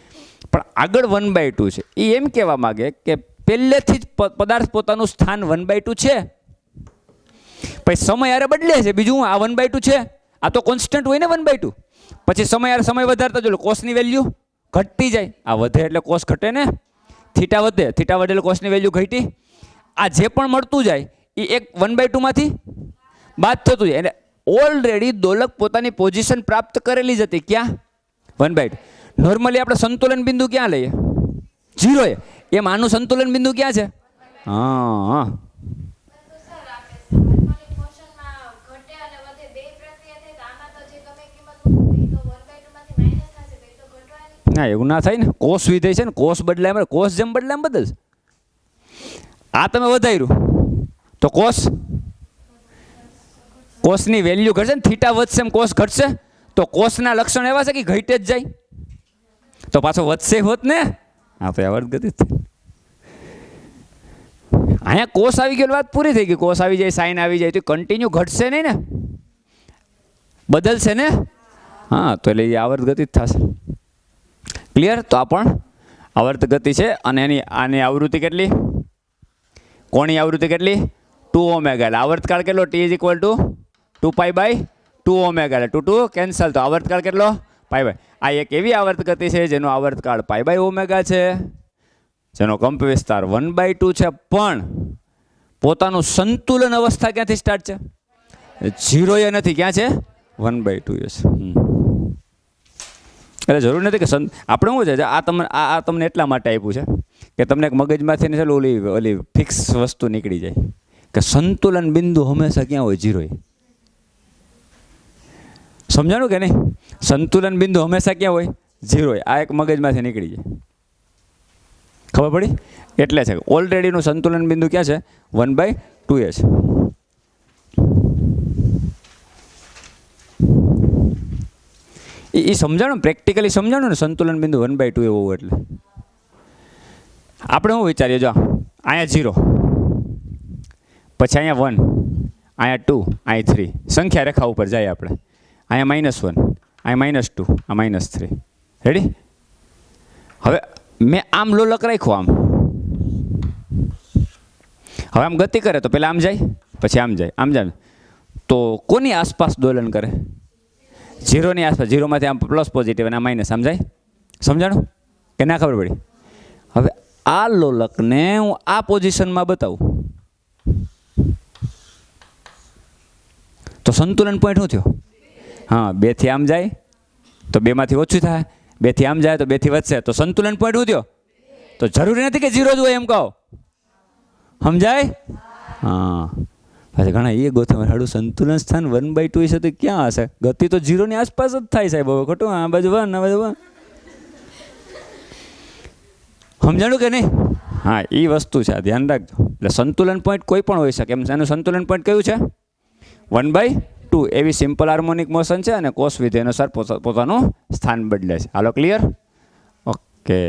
[SPEAKER 1] પણ આગળ 1/2 છે. એ એમ કહેવા માગે કે પહેલેથી જ પદાર્થ પોતાનું સ્થાન 1/2 છે, પછી સમય હારે બદલે છે. બીજું આ 1/2 છે, આ તો કોન્સ્ટન્ટ હોય ને 1/2. પછી સમય હારે સમય વધારતા જો કોસની વેલ્યુ ઘટતી જાય. આ વધે એટલે કોસ ઘટે ને, થીટા વધે, થીટા વધે એટલે કોસની વેલ્યુ ઘટી. આ જે પણ મળતું જાય એ એક 1/2 માંથી બાદ થતું જાય. એટલે ઓલરેડી દોલક પોતાની પોઝિશન પ્રાપ્ત કરેલી જ હતી. ક્યાં? 1/2. નોર્મલી આપણે સંતુલન બિંદુ ક્યાં લઈએ? 0 એ. એમ આનું સંતુલન બિંદુ ક્યાં છે? હા, ના એવું ના થાય ને. કોસ વિધેય છે ને, કોસ બદલાય, કોસ જેમ બદલાય એમ બદલશે. આ તમે વધાર્યું તો કોસની વેલ્યુ ઘટશે ને, થીટા વધશે એમ કોસ ઘટશે. તો કોસના લક્ષણ એવા છે કે ઘટે જ જાય, તો પાછો વધશે હોત ને. હા, તો આવર્ત ગતિ અહીંયા કોસ આવી ગયો, વાત પૂરી થઈ ગઈ. કોસ આવી જાય, સાઇન આવી જાય તો કન્ટિન્યુ ઘટશે નહીં ને, બદલશે ને. હા, તો એટલે એ આવર્ત ગતિ જ થશે. ક્લિયર? તો આ પણ આવર્ત ગતિ છે. અને આની આવૃત્તિ કેટલી? કોની આવૃત્તિ કેટલી? 2 ઓમેગા. એટલે આવર્તકાળ કેટલો? T is equal to 2π/2 omega. એટલે 2 કેન્સલ. તો આવર્તકાળ કેટલો? π/. આ એક એવી આવર્ત ગતિ છે જેનો આવર્તકાળ π/ઓમેગા છે, જેનો કંપ વિસ્તાર 1/2 છે. પણ પોતાનું સંતુલન અવસ્થા ક્યાંથી સ્ટાર્ટ છે? 0 એ નથી. ક્યાં છે? 1/2 છે. એટલે જરૂર નથી કે આપણે શું છે આ તમને એટલા માટે આપ્યું છે કે તમને એક મગજમાંથી ને ઓલી ફિક્સ વસ્તુ નીકળી જાય કે સંતુલન બિંદુ હંમેશા ક્યાં હોય? 0 એ. સમજાણું કે નહીં? સંતુલન બિંદુ હંમેશા ક્યાં હોય? 0 એ. આ એક મગજમાંથી નીકળી જાય. ખબર પડી? એટલે છે ઓલરેડીનું સંતુલન બિંદુ ક્યાં છે? 1/2 એ છે. એ સમજાણું, પ્રેક્ટિકલી સમજાણું ને. સંતુલન બિંદુ 1/2 એવો હોય એટલે આપણે શું વિચારીએ? જો અહીંયા 0, પછી અહીંયા 1, અહીંયા 2, અહીંયા 3. સંખ્યા રેખા ઉપર જાય આપણે. અહીંયા -1, અહીંયા -2, આ -3. રેડી? હવે મેં આમ લોલક રાખ્યો આમ. હવે આમ ગતિ કરે તો પહેલાં આમ જાય, પછી આમ જાય, આમ જાય. તો કોની આસપાસ દોલન કરે? 0ની આસપાસ. 0માંથી આમ પ્લસ પોઝિટિવ અને આ માઇનસ. આમ જાય. સમજાણું કે ના? ખબર પડી? હવે આ લોલકને હું આ પોઝિશનમાં બતાવું તો સંતુલન પોઈન્ટ શું થયો? હા, 2 થી આમ જાય તો 2 માંથી ઓછું થાય, 2 થી આમ જાય તો 2 થી વધશે. તો સંતુલન પોઈન્ટ શું થયો? તો જરૂરી નથી કે 0 જ હોય એમ કહો. સમજાય? હા. પછી ઘણા એ ગોતે હાડું સંતુલન સ્થાન 1/2 છે તો ક્યાં હશે? ગતિ તો 0 ની આસપાસ જ થાય સાહેબ. હવે ખોટું, આ બાજુ 1 આ બાજુ 1. સમજાણું કે નહીં? હા, એ વસ્તુ છે, ધ્યાન રાખજો. એટલે સંતુલન પોઈન્ટ કોઈ પણ હોઈ શકે. એમ એનું સંતુલન પોઈન્ટ કયું છે? 1/2. એવી સિમ્પલ હાર્મોનિક મોશન છે અને કોસ વિધેય અનુસાર પોતાનું સ્થાન બદલે છે. હાલો, ક્લિયર? ઓકે.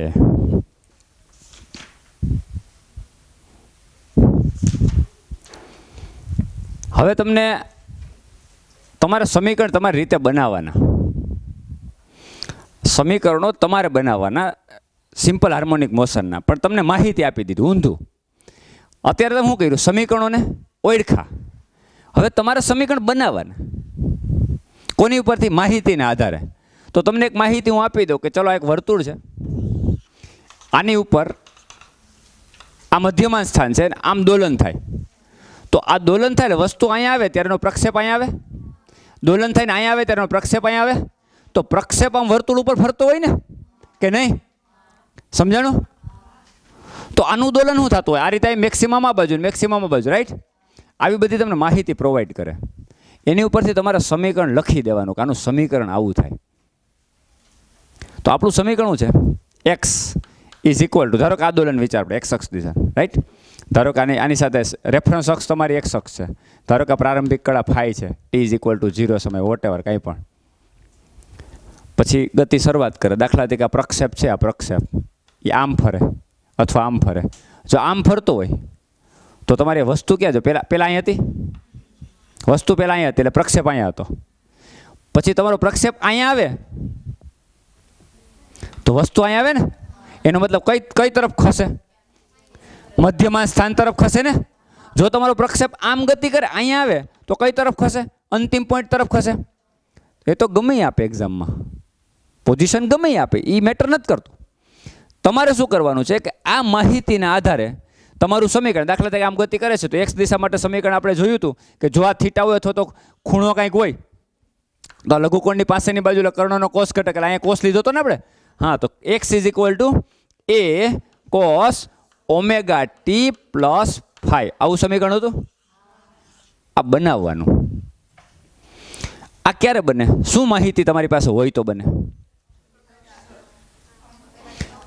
[SPEAKER 1] હવે તમને તમારા સમીકરણ તમારી રીતે બનાવવાના. સમીકરણો તમારે બનાવવાના સિમ્પલ હાર્મોનિક મોશનના. પણ તમને માહિતી આપી દીધી ઊંધું. અત્યારે તમે શું કર્યું? સમીકરણોને ઓળખા. હવે તમારે સમીકરણ બનાવવાના. કોની ઉપરથી? માહિતીના આધારે. તો તમને એક માહિતી હું આપી દઉં કે ચલો એક વર્તુળ છે, આની ઉપર આ મધ્યમાન સ્થાન છે, આમ દોલન થાય. તો આ દોલન થાય એટલે વસ્તુ અહીંયા આવે ત્યારે એનો પ્રક્ષેપ અહીંયા આવે. દોલન થઈને અહીંયા આવે ત્યારે એનો પ્રક્ષેપ અહીંયા આવે. તો પ્રક્ષેપ આમ વર્તુળ ઉપર ફરતો હોય ને, કે નહીં? સમજાણું? તો આનું દોલન શું થતું હોય? આ રીતે મેક્સિમમ આ બાજુ, મેક્સિમમ આ બાજુ, રાઈટ? આવી બધી તમને માહિતી પ્રોવાઈડ કરે. એની ઉપરથી તમારે સમીકરણ લખી દેવાનું કે આનું સમીકરણ આવું થાય. તો આપણું સમીકરણ છે એક્સ ઇઝ ઇક્વલ ટુ, ધારો કે આ દોલન વિચાર આપણે એક્સ અક્ષ દિશા, રાઈટ? ધારો કે આની સાથે રેફરન્સ અક્ષ તમારી એક્સ અક્ષ છે. ધારો કે પ્રારંભિક કળા ફાઈ છે, ટી ઇઝ ઇક્વલ ટુ 0 સમય, વોટ એવર, કંઈ પણ. પછી ગતિ શરૂઆત કરે. દાખલા તરીકે આ પ્રક્ષેપ છે, આ પ્રક્ષેપ એ આમ ફરે અથવા આમ ફરે. જો આમ ફરતો હોય તો તમારી વસ્તુ ક્યાં છે? પહેલાં અહીં હતી વસ્તુ, પહેલાં અહીંયા હતી એટલે પ્રક્ષેપ અહીંયા હતો. પછી તમારો પ્રક્ષેપ અહીંયા આવે તો વસ્તુ અહીંયા આવે ને, એનો મતલબ કઈ તરફ ખસે? મધ્યમાં સ્થાન તરફ ખસે ને. જો તમારો પ્રક્ષેપ આમ ગતિ કરે અહીંયા આવે તો કઈ તરફ ખસે? અંતિમ પોઈન્ટ તરફ ખસે. એ તો ગમે આપે એક્ઝામમાં, પોઝિશન ગમે આપે, એ મેટર નથી કરતું. તમારે શું કરવાનું છે કે આ માહિતીના આધારે તમારું સમીકરણ, દાખલા તરીકે આમ ગતિ કરે છે તો એક્સ દિશા માટે સમીકરણ આપણે જોયું હતું કે જો આ થીટા હોય અથવા તો ખૂણો કંઈક હોય તો આ લઘુકોણની પાસેની બાજુ કર્ણનો કોસ ઘટક, એટલે અહીંયા કોસ લીધો હતો ને આપણે. હા, તો X is equal to A cos omega T plus phi, આવું સમીકરણ હતું. આ બનાવવાનું. આ ક્યારે બને? શું માહિતી તમારી પાસે હોય તો બને?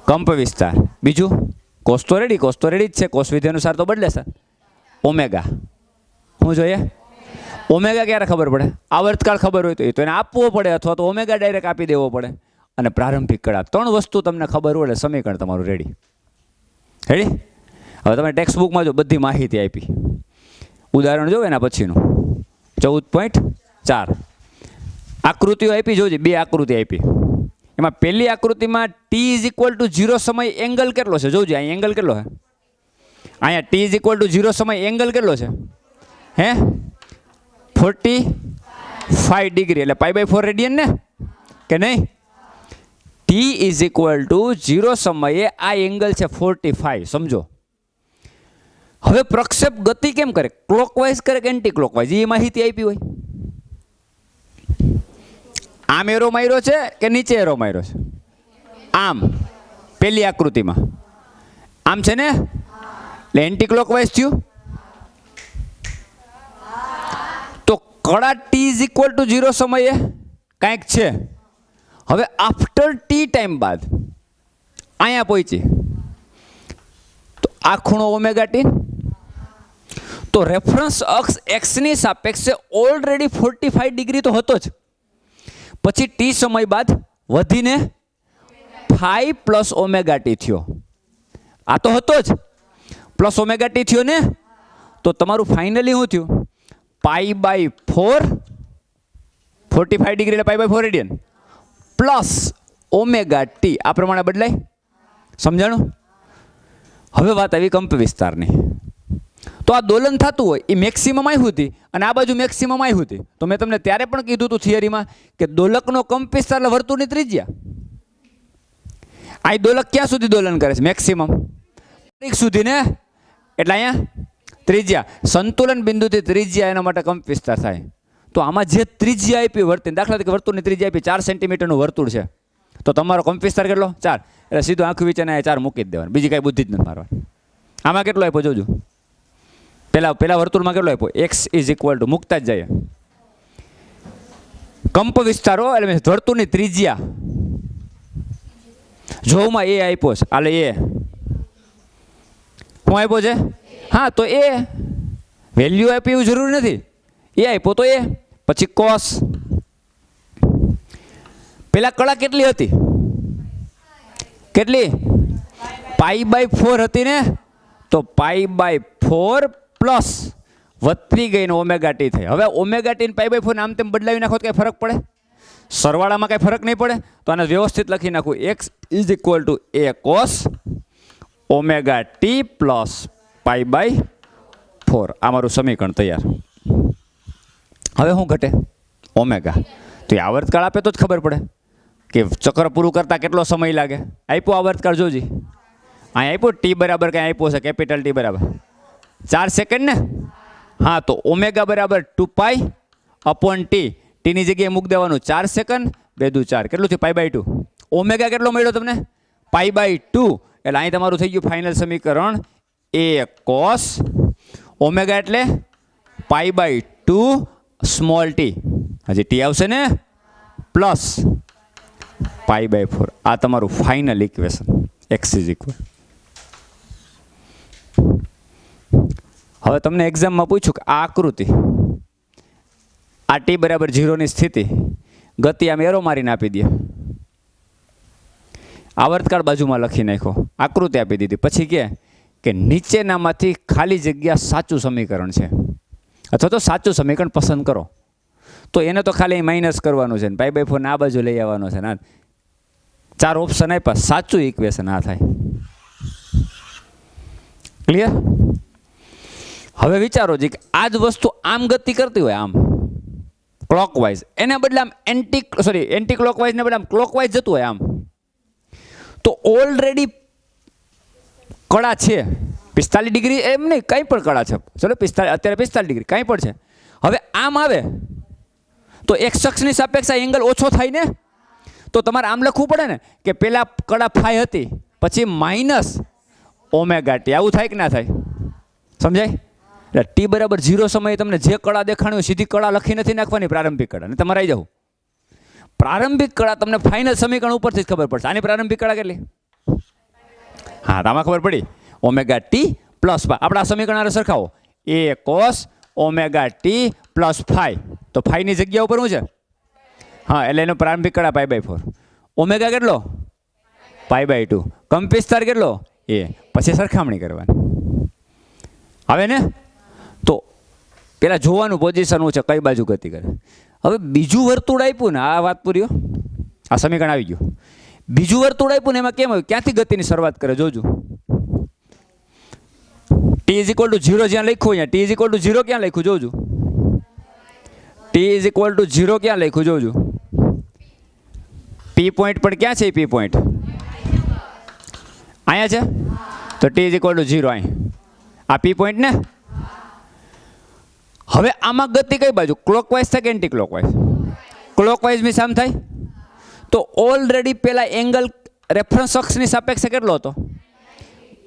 [SPEAKER 1] કંપ વિસ્તાર. બીજું કોસ તો રેડી, કોસ તો રેડી જ છે, કોસ વિધિ અનુસાર તો બદલે છે. ઓમેગા શું જોઈએ? ઓમેગા ક્યારે ખબર પડે? આવર્તકાળ ખબર હોય તો એ તો એને આપવો પડે અથવા તો ઓમેગા ડાયરેક્ટ આપી દેવો પડે. અને પ્રારંભિક કળા, 3 વસ્તુ તમને ખબર હોય એટલે સમીકરણ તમારું રેડી. રેડી? હવે તમે ટેક્સ્ટ બુકમાં જો બધી માહિતી આપી. ઉદાહરણ જો એના પછીનું 14.4 આકૃતિઓ આપી. જોજે 2 આકૃતિ આપી. એમાં પહેલી આકૃતિમાં ટી ઇઝ ઇક્વલ ટુ 0 સમય એંગલ કેટલો છે? જોજે અહીંયા એંગલ કેટલો છે? અહીંયા ટી ઇઝ ઇક્વલ ટુ 0 સમય એંગલ કેટલો છે? હે, 45 ડિગ્રી, એટલે π/4 રેડિયન ને, કે નહીં? ટી ઇઝ ઇક્વલ ટુ 0 સમયે આ એંગલ છે 45. સમજો. હવે પ્રક્ષેપ ગતિ કેમ કરે? ક્લોકવાઇઝ કરે કે એન્ટી ક્લોકવાઇઝ? એ માહિતી આપી હોય. આમ એરો માર્યો છે કે નીચે એરો માર્યો છે? આમ. પહેલી આકૃતિમાં આમ છે ને, એટલે એન્ટી ક્લોકવાઇઝ થયું. તો કળા ટી ઇઝ ઇક્વલ ટુ 0 સમયે કાંઈક છે. હવે આફ્ટર ટી ટાઈમ બાદ અહીંયા પહોંચી તો આ ખૂણો ઓમેગા ટી. તો રેફરન્સ અક્ષ એક્સની સાપેક્ષે ઓલરેડી 45 ડિગ્રી તો હતો જ. પછી ટી સમય બાદ વધીને 5 પ્લસ ઓમેગા ટી થયો. આ તો હતો જ, પ્લસ ઓમેગા ટી થયો ને. તો તમારું ફાઇનલી શું થયું? π/4, 45 ડિગ્રી એટલે π/4 રેડિયન પ્લસ ઓમેગા ટી. આ પ્રમાણે બદલાય. સમજાણું? હવે વાત આવી કંપ વિસ્તારની. તો આ દોલન થતું હોય એ મેક્સિમમ આવ્યું હતી અને આ બાજુ મેક્સિમમ આવ્યું હતી. તો મેં તમને ત્યારે પણ કીધું હતું થિયરીમાં કે દોલકનો કંપ વિસ્તાર એટલે વર્તુળની ત્રિજ્યા. આ દોલક ક્યાં સુધી દોલન કરે છે? મેક્સિમમ સુધી ને. એટલે અહીંયા ત્રિજ્યા, સંતુલન બિંદુથી ત્રિજ્યા, એના માટે કંપ વિસ્તાર થાય. તો આમાં જે ત્રિજ્યા આપી વર્તુળ, દાખલા તરીકે વર્તુળની ત્રિજ્યા આપી 4 સેન્ટીમીટરનું વર્તુળ છે, તો તમારો કંપ વિસ્તાર કેટલો? 4. એટલે સીધું આંખ વિચારને 4 મૂકી જ દેવાનું, બીજી કાંઈ બુદ્ધિ જ નથી મારવાની. આમાં કેટલો આપ્યો જોજો, પેલા વર્તુળમાં કેટલો આપ્યો, એક્સ ઇઝ ઇક્વલ ટુ મૂકતા જ જાય. કંપ વિસ્તારો એટલે વર્તુળની ત્રિજ્યા જોમાં એ આપ્યો છે, આલે એ શું આપ્યો છે? હા, તો એ વેલ્યુ આપી એવું જરૂરી નથી, એ આપ્યો તો એ. પછી કોસ, પેલા કળા કેટલી હતી? કેટલી? π/4 હતી ને, તો π/4 પ્લસ વધતી ગઈ ને ઓમેગા ટી થઈ. હવે ઓમેગા ટી ને π/4 આમ તેમ બદલાવી નાખો તો કઈ ફરક પડે? સરવાળામાં કઈ ફરક નહીં પડે. તો આને વ્યવસ્થિત લખી નાખું, x is equal to A cos omega T plus π/4. આ મારું સમીકરણ તૈયાર. હવે શું ઘટે? ઓમેગા. તો એ આવર્તકાળ આપે તો જ ખબર પડે કે ચક્ર પૂરું કરતા કેટલો સમય લાગે. આપ્યો આવર્તકાળ જોજી, અહીં આપ્યો ટી બરાબર કંઈ આપ્યો છે, કેપિટલ ટી બરાબર 4 સેકન્ડ ને. હા, તો ઓમેગા બરાબર 2π/t. ટીની જગ્યાએ મૂક દેવાનું 4 સેકન્ડ, 2 દુ 4, કેટલું થયું? π/2. ઓમેગા કેટલો મળ્યો તમને? π/2. એટલે અહીં તમારું થઈ ગયું ફાઇનલ સમીકરણ એ કોસ ઓમેગા એટલે π/2 સ્મોલ ટી, હજી ટી આવશે ને, પ્લસ π/4. આ તમારું final equation x is equal. હવે તમને એક્ઝામમાં પૂછ્યું કે આ આકૃતિ, આ ટી બરાબર 0ની સ્થિતિ, ગતિ આમ એરો મારીને આપી દે, આવર્તકાળ બાજુમાં લખી નાખો, આકૃતિ આપી દીધી. પછી કે નીચેનામાંથી ખાલી જગ્યા સાચું સમીકરણ છે, અથવા તો સાચું સમીકરણ પસંદ કરો. તો એને તો ખાલી માઇનસ કરવાનું છે ને π/4 આ બાજુ લઈ આવવાનો છે ને. 4 ઓપ્શન આપ્યા, સાચું ઇક્વેશન આ થાય. ક્લિયર? હવે વિચારો જી કે આ જ વસ્તુ આમ ગતિ કરતી હોય, આમ ક્લોકવાઇઝ, એના બદલે આમ એન્ટી ક્લોકવાઇઝ ને બદલે આમ ક્લોકવાઇઝ જતું હોય આમ, તો ઓલરેડી કળા છે 45 ડિગ્રી, એમ નહીં કંઈ પણ કળા છે, ચલો 45, અત્યારે 45 ડિગ્રી કંઈ પણ છે. હવે આમ આવે તો એક્સ અક્ષની સાપેક્ષે એંગલ ઓછો થાય ને. તો તમારે આમ લખવું પડે ને કે પેલા કળા ફાઈ હતી પછી માઇનસ ઓમેગા ટી. આવું થાય કે ના થાય? સમજાય? એટલે ટી બરાબર 0 સમયે તમને જે કળા દેખાણી હોય સીધી કળા લખી નથી નાખવાની, પ્રારંભિક કળા, ને તમારે આવી જવું. પ્રારંભિક કળા તમને ફાઇનલ સમીકરણ ઉપરથી જ ખબર પડશે. આની પ્રારંભિક કળા કેટલી? હા, આમાં ખબર પડી, ઓમેગા ટી પ્લસ ફાઈ. આપણા સમીકરણ સરખાવો, a cos omega T plus phi. તો ફાઈની જગ્યા ઉપર શું છે? હા, એટલે એનો પ્રારંભિક કળા π/4. ઓમેગા કેટલો? π/2. કંપ વિસ્તાર કેટલો? એ. પછી સરખામણી કરવાની. હવે ને તો પેલા જોવાનું પોઝિશન છે, કઈ બાજુ ગતિ કરે. હવે બીજું વર્તુળ આપ્યું ને, આ વાત પૂરી, આ સમીકરણ આવી ગયું. બીજું વર્તુળ આપ્યું ને એમાં કેમ આવ્યું? ક્યાંથી ગતિની શરૂઆત કરે જોજો. t = 0 જ્યાં લખ્યું, અહીંયા t = 0 ક્યાં લખ્યું જોજો. t = 0 ક્યાં લખ્યું જોજો. પી પોઈન્ટ પણ ક્યાં છે? પી પોઈન્ટ અહીંયા છે, તો t = 0 અહીં. આ પી પોઈન્ટ ને. હવે આમાં ગતિ કઈ બાજુ? ક્લોકવાઇઝ થાય કે એન્ટી ક્લોકવાઇઝ? ક્લોકવાઇઝ મીન્સ આમ થાય. તો ઓલરેડી પેલા એંગલ રેફરન્સ અક્ષની સાપેક્ષે કેટલો હતો?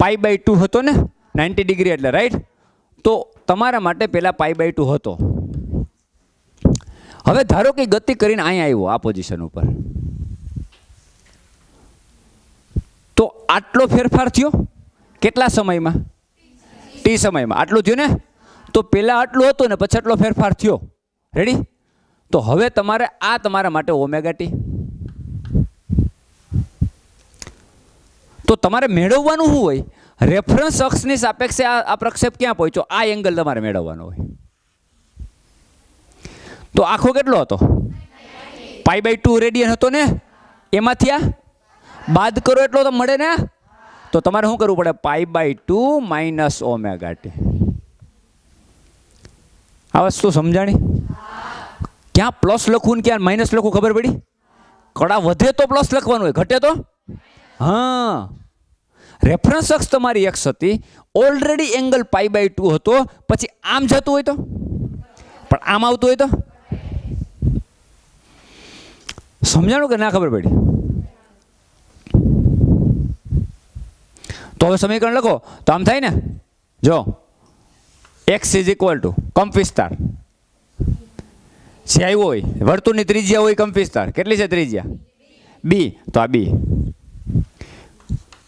[SPEAKER 1] π/2 હતો ને, 90 ડિગ્રી એટલે, રાઈટ? તો તમારા માટે પેલા π/2 હતો. હવે ધારો કે ગતિ કરીને અહીંયા આવ્યો આ પોઝિશન ઉપર, તો આટલો ફેરફાર થયો કેટલા સમયમાં? ટી સમયમાં. આટલું થયું ને. તો પેલા આટલું હતું ને પછી આટલો ફેરફાર થયો. રેડી? તો હવે તમારે આ તમારા માટે ઓમેગા ટી. તો તમારે મેળવવાનું શું હોય? રેફરન્સ અક્ષની સાપેક્ષે આ પ્રક્ષેપ ક્યાં પહોંચ્યો? આ એંગલ તમારે મેળવવાનો હોય. તો આખો કેટલો હતો? π/2 રેડિયન હતો ને. એમાંથી આ બાદ કરો એટલો તો મળે ને. તો તમારે શું કરવું પડે? π/2 માઇનસ ઓમેગા ટી. આ વસ્તુ સમજાણી? ક્યાં પ્લસ લખવું ને ક્યાં માઇનસ લખવું ખબર પડી? કળા વધે તો પ્લસ લખવાનું હોય, ઘટે તો હા. રેફરન્સ અક્ષ તમારી એક્સ હતી, ઓલરેડી એંગલ π/2 હતો, પછી આમ જતું હોય તો, પણ આમ આવતું હોય તો સમજાણું કે ના ખબર પડી? તો હવે સમીકરણ લખો તો આમ થાય ને, જો x ઇઝ ઇક્વલ ટુ કંપ વિસ્તાર જે આવ્યો હોય, વર્તુળની ત્રિજ્યા હોય કંપ વિસ્તાર, કેટલી છે ત્રિજ્યા? b, તો આ b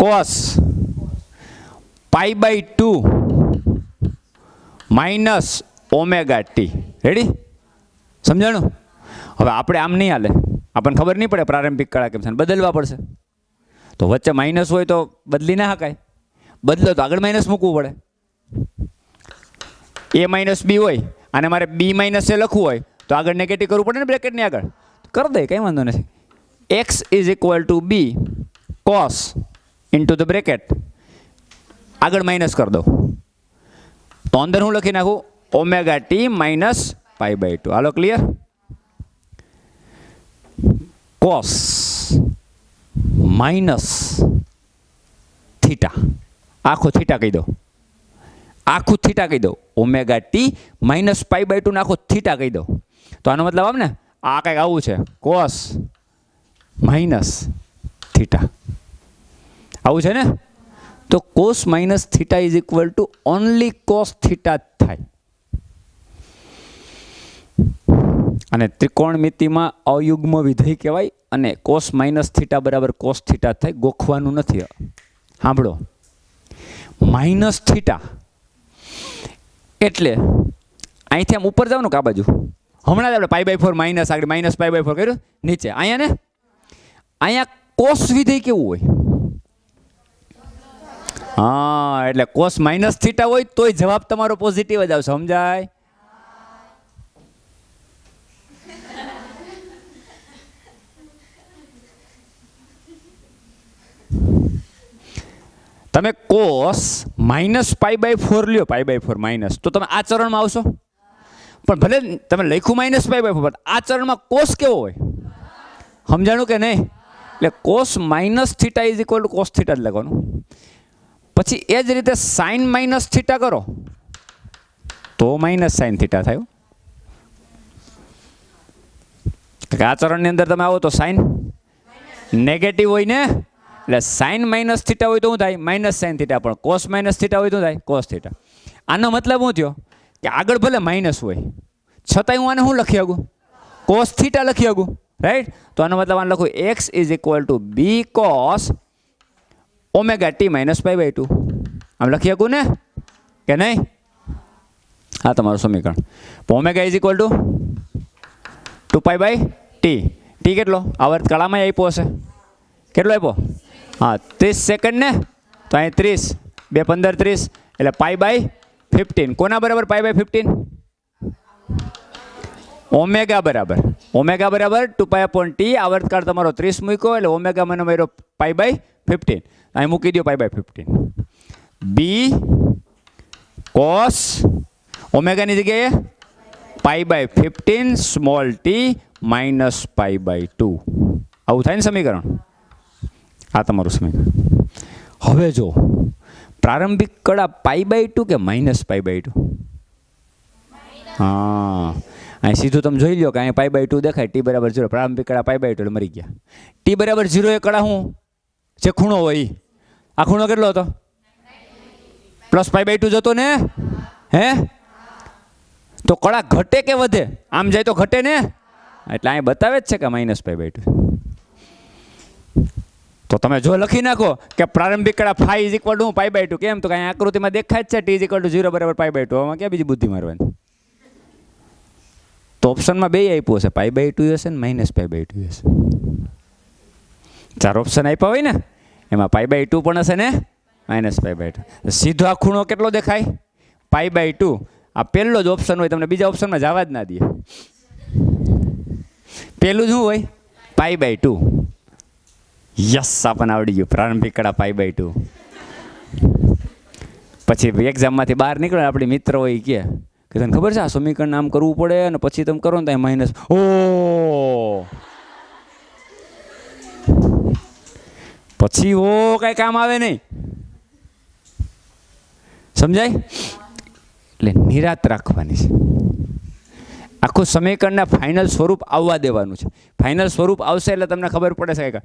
[SPEAKER 1] cos π/2 minus omega t. Ready? સમજાણું? હવે આપણે આમ નહીં હાલે, આપણને ખબર નહીં પડે પ્રારંભિક કળા કેમ છે, બદલવા પડશે. તો વચ્ચે માઇનસ હોય તો બદલી ના શકાય, બદલો તો આગળ માઇનસ મૂકવું પડે. a માઇનસ b હોય અને મારે b માઇનસ એ લખવું હોય તો આગળ નેગેટિવ કરવું પડે ને, બ્રેકેટની આગળ કરી દે, કંઈ વાંધો નથી. x is equal to b cos into the bracket, આગળ માઇનસ કરી દો તો અંદર હું લખી નાખું ઓમેગા ટી માઇનસ π/2. હાલો ક્લિયર? cos માઇનસ થીટા, આખો થીટા કહી દો, આખું થીટા કહી દો, ઓમેગા ટી માઇનસ π/2 ને આખો થીટા કહી દો. તો આનો મતલબ આમ ને, આ કંઈક આવું છે, cos માઇનસ થીટા આવું છે ને. તો cos minus theta is equal two only cos theta જ થાય. અને ત્રિકોણમિતિમાં અયુગ્મ વિધેય કહેવાય અને cos માઇનસ થીટા બરાબર cos થીટા થાય, ગોખવાનું નથી. સાંભળો, માઇનસ થીટા એટલે અહીંથી આમ ઉપર જવાનું કે આ બાજુ, હમણાં જ આપણે π/4 માઇનસ, આગળ માઇનસ π/4 કર્યું નીચે, અહીંયા ને અહીંયા cos વિધેય કેવું હોય? હા, એટલે cos માઇનસ થીટા હોય તોય જવાબ તમારો પોઝિટિવ જ આવશે. સમજાય? તમે cos માઇનસ π/4 લ્યો, π/4 માઇનસ, તો તમે આ ચરણમાં આવશો. પણ ભલે તમે લખ્યું માઇનસ π/4, આ ચરણમાં cos કેવો હોય? સમજાણું કે નહીં? એટલે cos minus theta is equal two cos theta જ લખવાનું. પછી એ જ રીતે સાઇન માઇનસ થીટા કરો તો માઇનસ સાઇન થીટા થાય. આ ચરણની અંદર તમે આવો તો સાઇન નેગેટિવ હોય ને, એટલે સાઇન માઇનસ થીટા હોય તો શું થાય? Minus sine theta. પણ કોસ માઇનસ થીટા હોય તો થાય? Cos theta. આનો મતલબ શું થયો કે આગળ ભલે માઇનસ હોય છતાંય હું આને શું લખી શકું? કોસ થીટા લખી શકું. રાઈટ? તો આનો મતલબ આને લખું x is equal to b cos omega t minus π/2. આમ લખી શકું ને કે નહીં? હા, તમારું સમીકરણ. Omega is equal two 2π/t. T કેટલો? આવર્ત કળામાં આપ્યો હશે. કેટલો આપ્યો? હા, 30 સેકન્ડ ને, તો અહીં 30, 2 15 30, એટલે π/15. કોના બરાબર π/15? ઓમેગા બરાબર 2π/t. આવર્તકાળ તમારો 30 મૂક્યો એટલે ઓમેગા મને મળ્યો π/15. અહીં મૂકી દો π/15. b cos ઓમેગાની જગ્યાએ π/15 સ્મોલ t માઇનસ π/2. આવું થાય ને સમીકરણ? આ તમારું સમીકરણ. હવે જો પ્રારંભિક કળા π/2 કે માઇનસ π/2? હા, અહીં સીધું તમે જોઈ લો કે અહીં π/2 દેખાય, t બરાબર 0. પ્રારંભિક કળા π/2 એટલે મરી ગયા. t બરાબર 0 એ કળા શું જે ખૂણો હોય, આ ખૂણો કેટલો હતો? પ્લસ π/2 જતો ને. હે? તો કળા ઘટે કે વધે? આમ જાય તો ઘટે ને, એટલે અહીં બતાવે જ છે કે માઇનસ π/2. તો તમે જો લખી નાખો કે પ્રારંભિક કળા φ ઇઝ ઇક્વલ ટુ π/2. કેમ? તો કાંઈ આકૃતિમાં દેખાય જ છે t ઇઝ ઇક્વલ ટુ 0 બરાબર π/2. આમાં ક્યાં બીજી બુદ્ધિ મારવાની? તો ઓપ્શનમાં બે આપ્યું હશે, π/2 હશે ને માઇનસ π/2 હશે. 4 ઓપ્શન આપ્યા હોય ને, એમાં π/2 પણ હશે ને માઇનસ π/2. સીધો આ ખૂણો કેટલો દેખાય? π/2. આ પહેલો જ ઓપ્શન હોય, તમને બીજા ઓપ્શનમાં જવા જ ના દે. પહેલું શું હોય? π/2. યસ, આપણને આવડી ગયું. પ્રારંભિક કળા π/2. પછી એક્ઝામમાંથી બહાર નીકળે આપણી મિત્ર હોય કે તને ખબર છે આ સમીકરણ આમ કરવું પડે અને પછી તમે કરો ને ત્યાં માઇનસ. ઓ પછી ઓ કઈ કામ આવે નહીં. સમજાય? એટલે નિરાત રાખવાની છે. આખું સમીકરણના ફાઇનલ સ્વરૂપ આવવા દેવાનું છે. ફાઇનલ સ્વરૂપ આવશે એટલે તમને ખબર પડે છે કે,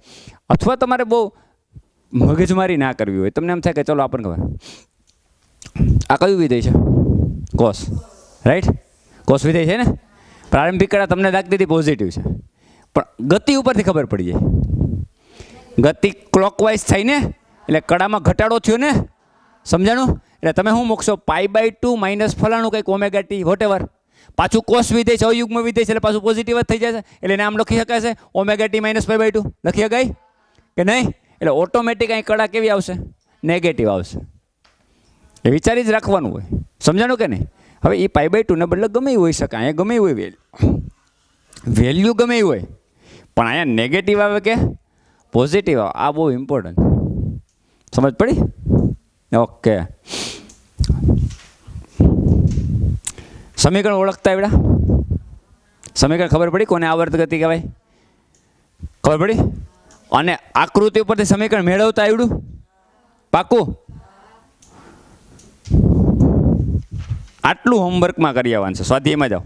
[SPEAKER 1] અથવા તમારે બહુ મગજમારી ના કરવી હોય, તમને એમ થાય કે ચલો આપણને ખબર આ કયું વિધેય છે, કોસ, રાઈટ, કોસ વિધેય છે ને. પ્રારંભિક કળા તમને લાગતી હતી પોઝિટિવ છે, પણ ગતિ ઉપરથી ખબર પડી જાય. ગતિ ક્લોકવાઇઝ થઈ ને એટલે કળામાં ઘટાડો થયો ને, સમજાણું? એટલે તમે શું મૂકશો, π/2 માઇનસ ફલાણું કંઈક ઓમેગા ટી વોટેવર. પાછું કોસ વિધેય છે, અયુગ્મ વિધેય છે, એટલે પાછું પોઝિટિવ જ થઈ જશે. એટલે એને આમ લખી શકાય છે ઓમેગા ટી માઇનસ π/2 લખી શકાય કે નહીં? એટલે ઓટોમેટિક અહીં કળા કેવી આવશે, નેગેટિવ આવશે. એ વિચારી જ રાખવાનું હોય, સમજાણું કે નહીં? હવે એ π/2 ને બદલે ગમે એવું હોઈ શકે, અહીંયા ગમે એવું હોય વેલ્યુ ગમે એવું હોય, પણ અહીંયા નેગેટિવ આવે કે પોઝિટિવ આવે, આ બહુ ઇમ્પોર્ટન્ટ. સમજ પડી? ઓકે. સમીકરણ ઓળખતા આવડ્યા? સમીકરણ ખબર પડી કોને આવર્ત ગતિ કહેવાય? ખબર પડી? અને આકૃતિ ઉપરથી સમીકરણ મેળવતા આવડ્યું? પાકું? આટલું હોમવર્કમાં કરી આવવાનું છે. સ્વાધ્યાયમાં જાઓ.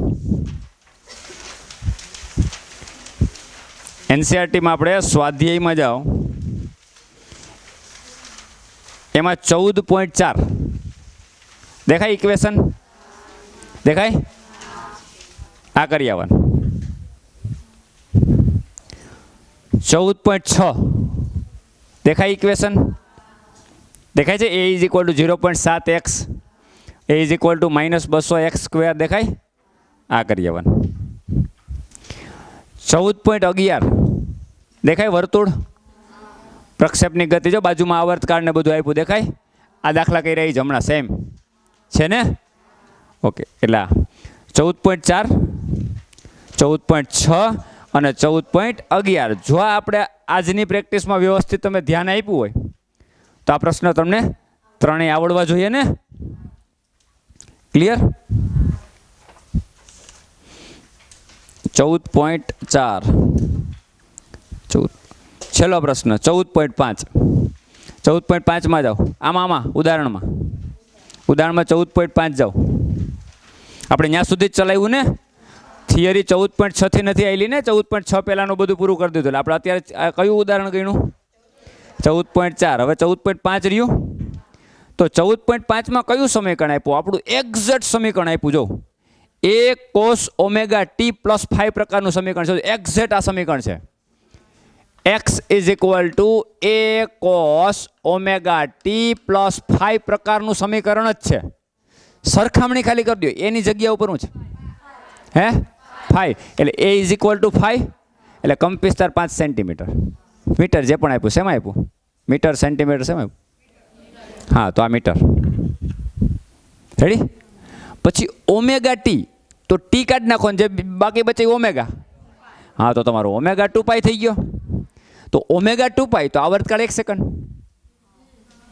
[SPEAKER 1] એનસીઆરટીમાં આપણે સ્વાધ્યાયમાં જાઓ, એમાં 14.4 દેખાય ઇક્વેશન? દેખાય? આ કરી આવવાનું. 14.6 દેખાય ઇક્વેશન? દેખાય છે? a = 0.7x, a = -200x². દેખાય? આ કરી આવવાનું. 14.11 દેખાય વર્તુળ પ્રક્ષેપની ગતિ? જો બાજુમાં આવર્તકાળ ને બધું આપ્યું, દેખાય? આ દાખલા કઈ રહી છે હમણાં, સેમ છે ને? ઓકે. એટલે 14.4, 14.6 અને 14.11. જો આપણે આજની પ્રેક્ટિસમાં વ્યવસ્થિત તમે ધ્યાન આપ્યું હોય તો આ પ્રશ્ન તમને ત્રણેય આવડવા જોઈએ ને? ક્લિયર? 14.4 છેલ્લો પ્રશ્ન 14.5. 14.5માં જાઓ. આમાં ઉદાહરણમાં 14.5 જાઓ. આપણે ત્યાં સુધી જ ચલાવ્યું ને, થિયરી 14.6 થી નથી આવેલી ને, 14.6 પહેલાનું બધું પૂરું કરી દીધું. આપણે અત્યારે કયું ઉદાહરણ ગણ્યું? 14.4. હવે 14.5 રહ્યું. તો 14.5માં કયું સમીકરણ આપ્યું? આપણું એક્ઝેક્ટ સમીકરણ આપ્યું. જો a cos omega T plus 5 પ્રકારનું સમીકરણ છે. એક્ઝેક્ટ આ સમીકરણ છે. x = a cos omega T plus 5 પ્રકારનું સમીકરણ જ છે. સરખામણી ખાલી કરી દો, એની જગ્યા ઉપર શું છે? હે 5. એટલે a = 5 એટલે કંપ વિસ્તાર 5 સેન્ટીમીટર. મીટર જે પણ આપ્યું, શેમાં આપ્યું? મીટર, સેન્ટીમીટર, શેમાં આપ્યું? હા, તો આ મીટર. રેડી? પછી ઓમેગા ટી, તો ટી કાઢી નાખો ને જે બાકી બચે ઓમેગા. હા, તો તમારો ઓમેગા 2π થઈ ગયો. તો ઓમેગા 2π તો આવર્તકાળ 1 સેકન્ડ.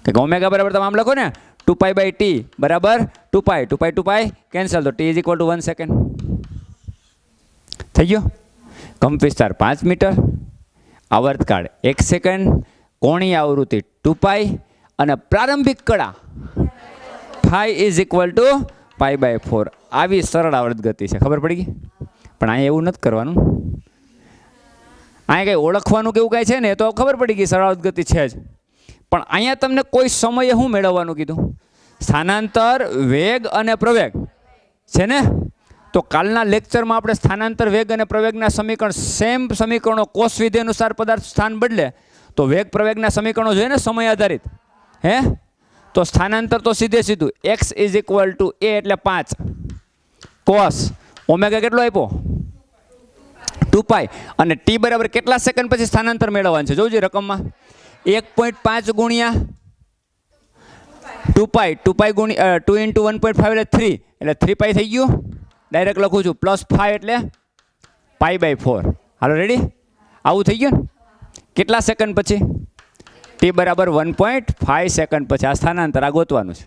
[SPEAKER 1] કે ઓમેગા બરાબર તમે આમ લખો ને, 2π/t બરાબર 2π, 2π કેન્સલ, તો t = 1 સેકન્ડ. થઈ ગયો? કંપ વિસ્તાર 5 મીટર, આવર્તકાળ 1 સેકન્ડ, કોણીય આવૃત્તિ 2π અને પ્રારંભિક કળા ϕ = π/4. આવી સરળ આવર્ત ગતિ છે. ખબર પડી ગઈ? પણ અહીંયા એવું નથી કરવાનું. અહીંયા કંઈ ઓળખવાનું કેવું કાંઈ છે ને, એ તો ખબર પડી ગઈ સરળ આવર્ત ગતિ છે જ. પણ અહીંયા તમને કોઈ સમયે શું મેળવવાનું કીધું? સ્થાનાંતર, વેગ અને પ્રવેગ છે ને? તો કાલના લેક્ચરમાં આપણે સ્થાનાંતર, વેગ અને પ્રવેગના સમીકરણ, સેમ સમીકરણો કોસ વિધેય અનુસાર પદાર્થ સ્થાન બદલે તો વેગ પ્રવેગના સમીકરણો જોઈએ ને સમય આધારિત. હે? તો સ્થાનાંતર તો સીધું x = a એટલે 5 કોસ ઓમેગા કેટલો આપ્યો? 2π. અને t બરાબર કેટલા સેકન્ડ પછી સ્થાનાંતર મેળવવાનું છે? જોજો રકમમાં 1.5 ગુણ્યા 2π, 2 × 1.5 એટલે 3, એટલે 3π થઈ ગયું. ડાયરેક્ટ લખું છું +5 એટલે π/4. હાલો રેડી? આવું થઈ ગયું ને? કેટલા સેકન્ડ પછી? t બરાબર 1.5 સેકન્ડ પછી આ સ્થાનાંતર આ ગોતવાનું છે.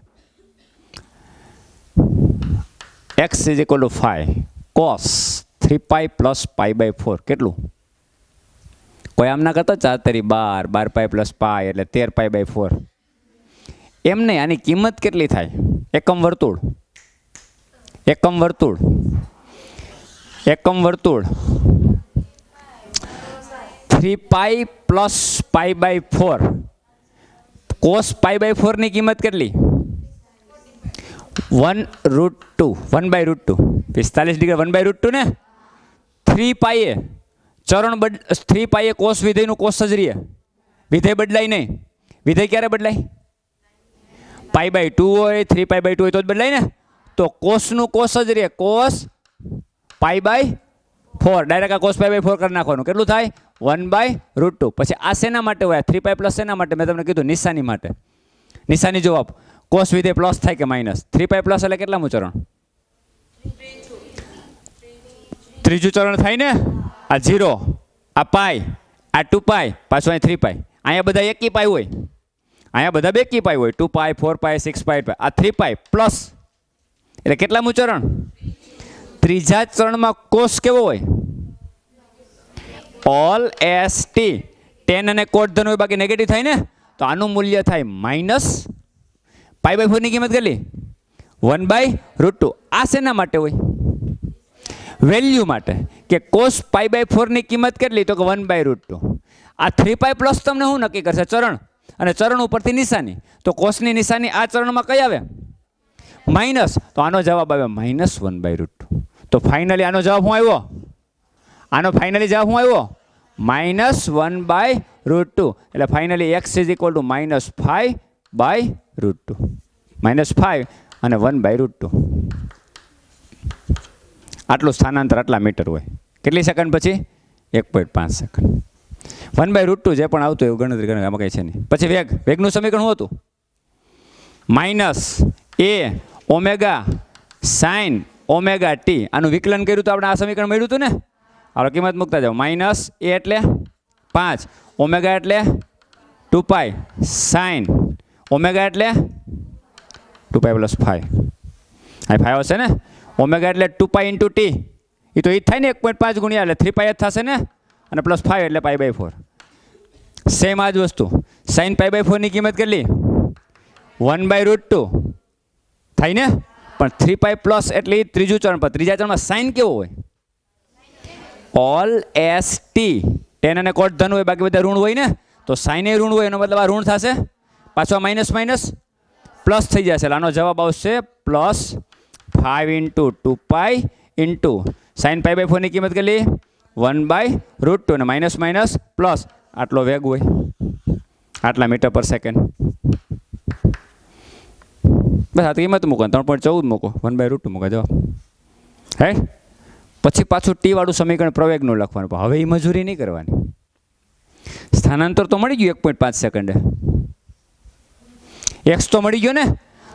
[SPEAKER 1] x = 5 cos 3π + π/4 કેટલું? કોઈ આમ ના કરતા 4 × 12, 12π + π એટલે 13π/4. એમ નહીં, આની કિંમત કેટલી થાય? એકમ વર્તુળ 3π + π/4 કોસ પાઈ બાય 4 ની કિંમત કેટલી? 1√2 1/√2 45 ડિગ્રી 1/√2 ને 3 પાઈએ ચરણ 3 પાઈએ કોસ વિધેયનું કોસ જ રહે, વિધેય બદલાય નહીં. વિધેય ક્યારે બદલાય? પાઈ બાય 2 હોય 3 પાઈ બાય 2 હોય તો જ બદલાય ને. તો કોસનું કોસ જ રહે, કોસ પાઈ બાય 4. ડાયરેક્ટ આ કોસ પાઈ બાય 4 કરી નાખવાનું. કેટલું થાય? 1/√2. પછી આ શેના માટે હોય? 3 પાઈ પ્લસ શેના માટે? મેં તમને કીધું નિશાની માટે. નિશાની જવાબ કોસ વિધેય પ્લસ થાય કે માઇનસ? 3 પાઈ પ્લસ એટલે કેટલામું ચરણ? ત્રીજું ચરણ થાય ને. આ 0, આ પાઈ, આ 2 પાઈ, પાછું અહીં 3 પાઈ. અહીંયા બધા એકી પાઈ હોય, અહીંયા બધા બેકી પાઈ હોય. 2 પાઈ 4 પાઈ 6 પાઈ. આ 3 પાઈ પ્લસ એટલે કેટલામું ચરણ? ત્રીજા ચરણમાં કોસ કેવો હોય? All ST. ટેન અને કોટ ધન હોય, બાકી નેગેટિવ થાય ને. તો આનું મૂલ્ય થાય માઇનસ પાઈ બાય 4 ની કિંમત કેટલી? 1/√2. આ શેના માટે હોય? વેલ્યુ માટે. કે કોસ પાઈ બાય 4 ની કિંમત કેટલી? તો કે 1/√2. આ 3 પાઈ પ્લસ તમને શું નક્કી કરશે? ચરણ. અને ચરણ ઉપરથી નિશાની. તો કોસની નિશાની આ ચરણમાં કઈ આવે? માઇનસ. તો આનો જવાબ આવે -1/√2. તો ફાઇનલી આનો જવાબ શું આવ્યો? આનો ફાઇનલી જવાબ શું આવ્યો? -1/√2. એટલે ફાઇનલી x = -5/√2. -5 અને 1/√2. આટલું સ્થાનાંતર આટલા મીટર હોય. કેટલી સેકન્ડ પછી? 1.5 સેકન્ડ. 1/√2 જે પણ આવતું એવું ગણતરી કરે, આમાં કંઈ છે નહીં. પછી વેગનું સમીકરણ શું હતું? -a sin ωt. આનું વિકલન કર્યું તો આપણે આ સમીકરણ મળ્યું હતું ને. આપણે કિંમત મૂકતા જાઓ. -a એટલે 5, ઓમેગા એટલે 2 પાઈ, sin ઓમેગા એટલે 2 પાઈ પ્લસ 5. આ 5 હશે ને. ઓમેગા એટલે 2 પાઈ ઇન્ટુ t. એ તો એ થાય ને 1.5 ગુણ્યા એટલે 3 પાઈ જ થશે ને. અને પ્લસ 5 એટલે પાઈ બાય 4. સેમ આ જ વસ્તુ. sin પાઈ બાય 4 ની કિંમત કેટલી? 1/√2 થાય ને. પણ 3 પાઈ પ્લસ એટલે ત્રીજું ચરણ પર. ત્રીજા ચરણમાં સાઇન કેવો હોય? All ST. ટેન અને કોટ ધન હોય, બાકી બધા ઋણ હોય ને. તો સાઇન એ ઋણ હોય, એનો મતલબ આ ઋણ થશે. પાછો માઇનસ માઇનસ પ્લસ થઈ જશે. આનો જવાબ આવશે +5 × 2 pi into sine pi by 4 ની કિંમત કેટલી? 1/√2. અને માઇનસ માઇનસ પ્લસ. આટલો વેગ હોય, આટલા મીટર પર સેકન્ડ. બસ આ કિંમત મૂકો, 3.14 મૂકો, 1/√2 મૂકો જવાબ. હે પછી પાછું ટી વાળું સમીકરણ પ્રવેગનું લખવાનું. પણ હવે એ મજૂરી નહીં કરવાની. સ્થાનાંતર તો મળી ગયું 1.5 સેકન્ડે. એક્સ તો મળી ગયો ને.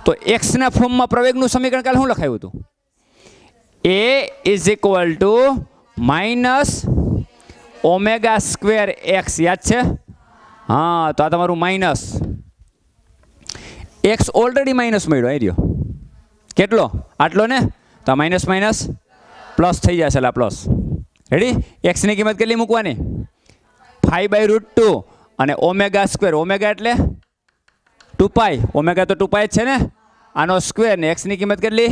[SPEAKER 1] તો એક્સના ફોર્મમાં પ્રવેગનું સમીકરણ કાલે શું લખાયું હતું? a = -ω²x. યાદ છે? હા, તો આ તમારું માઇનસ. એક્સ ઓલરેડી માઇનસ મળ્યો. એ રહ્યો કેટલો? આટલો ને. તો આ માઇનસ માઇનસ પ્લસ થઈ જશે. એટલે પ્લસ. રેડી? એક્સની કિંમત કેટલી મૂકવાની? 5/√2 અને ω². ઓમેગા એટલે 2 પાઈ. ઓમેગા તો 2 પાઈ જ છે ને. આનો સ્ક્વેર ને એક્સની કિંમત કેટલી?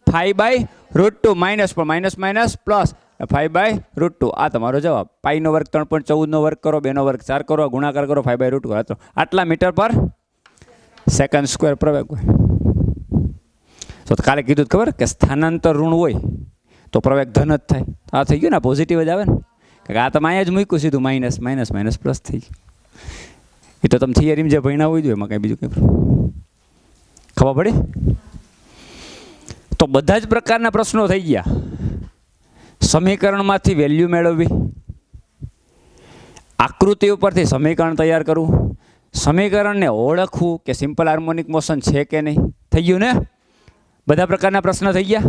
[SPEAKER 1] 5/√2 માઇનસ પણ માઇનસ માઇનસ પ્લસ 5/√2. આ તમારો જવાબ. પાઈનો વર્ગ 3.14 નો વર્ગ કરો, 2 નો વર્ગ 4 કરો, ગુણાકાર કરો, 5/√2. આટલા મીટર પર સેકન્ડ સ્ક્વેર પ્રવેગ હોય. તો કાલે કીધું ખબર કે સ્થાનાંતર ઋણ હોય તો પ્રવેગ ધન જ થાય. આ થઈ ગયું ને, પોઝિટિવ જ આવે ને. કે આ તમે અહીંયા જ મૂક્યું સીધું માઇનસ માઇનસ માઇનસ પ્લસ થઈ ગયું. એ તો તમે થિયરીમાં જે ભણ્યા હોય જોઈએ, એમાં કાંઈ બીજું કંઈ ખબર પડી? તો બધા જ પ્રકારના પ્રશ્નો થઈ ગયા. સમીકરણમાંથી વેલ્યુ મેળવવી, આકૃતિ ઉપરથી સમીકરણ તૈયાર કરવું, સમીકરણને ઓળખવું કે સિમ્પલ હાર્મોનિક મોશન છે કે નહીં. થઈ ગયું ને? બધા પ્રકારના પ્રશ્નો થઈ ગયા.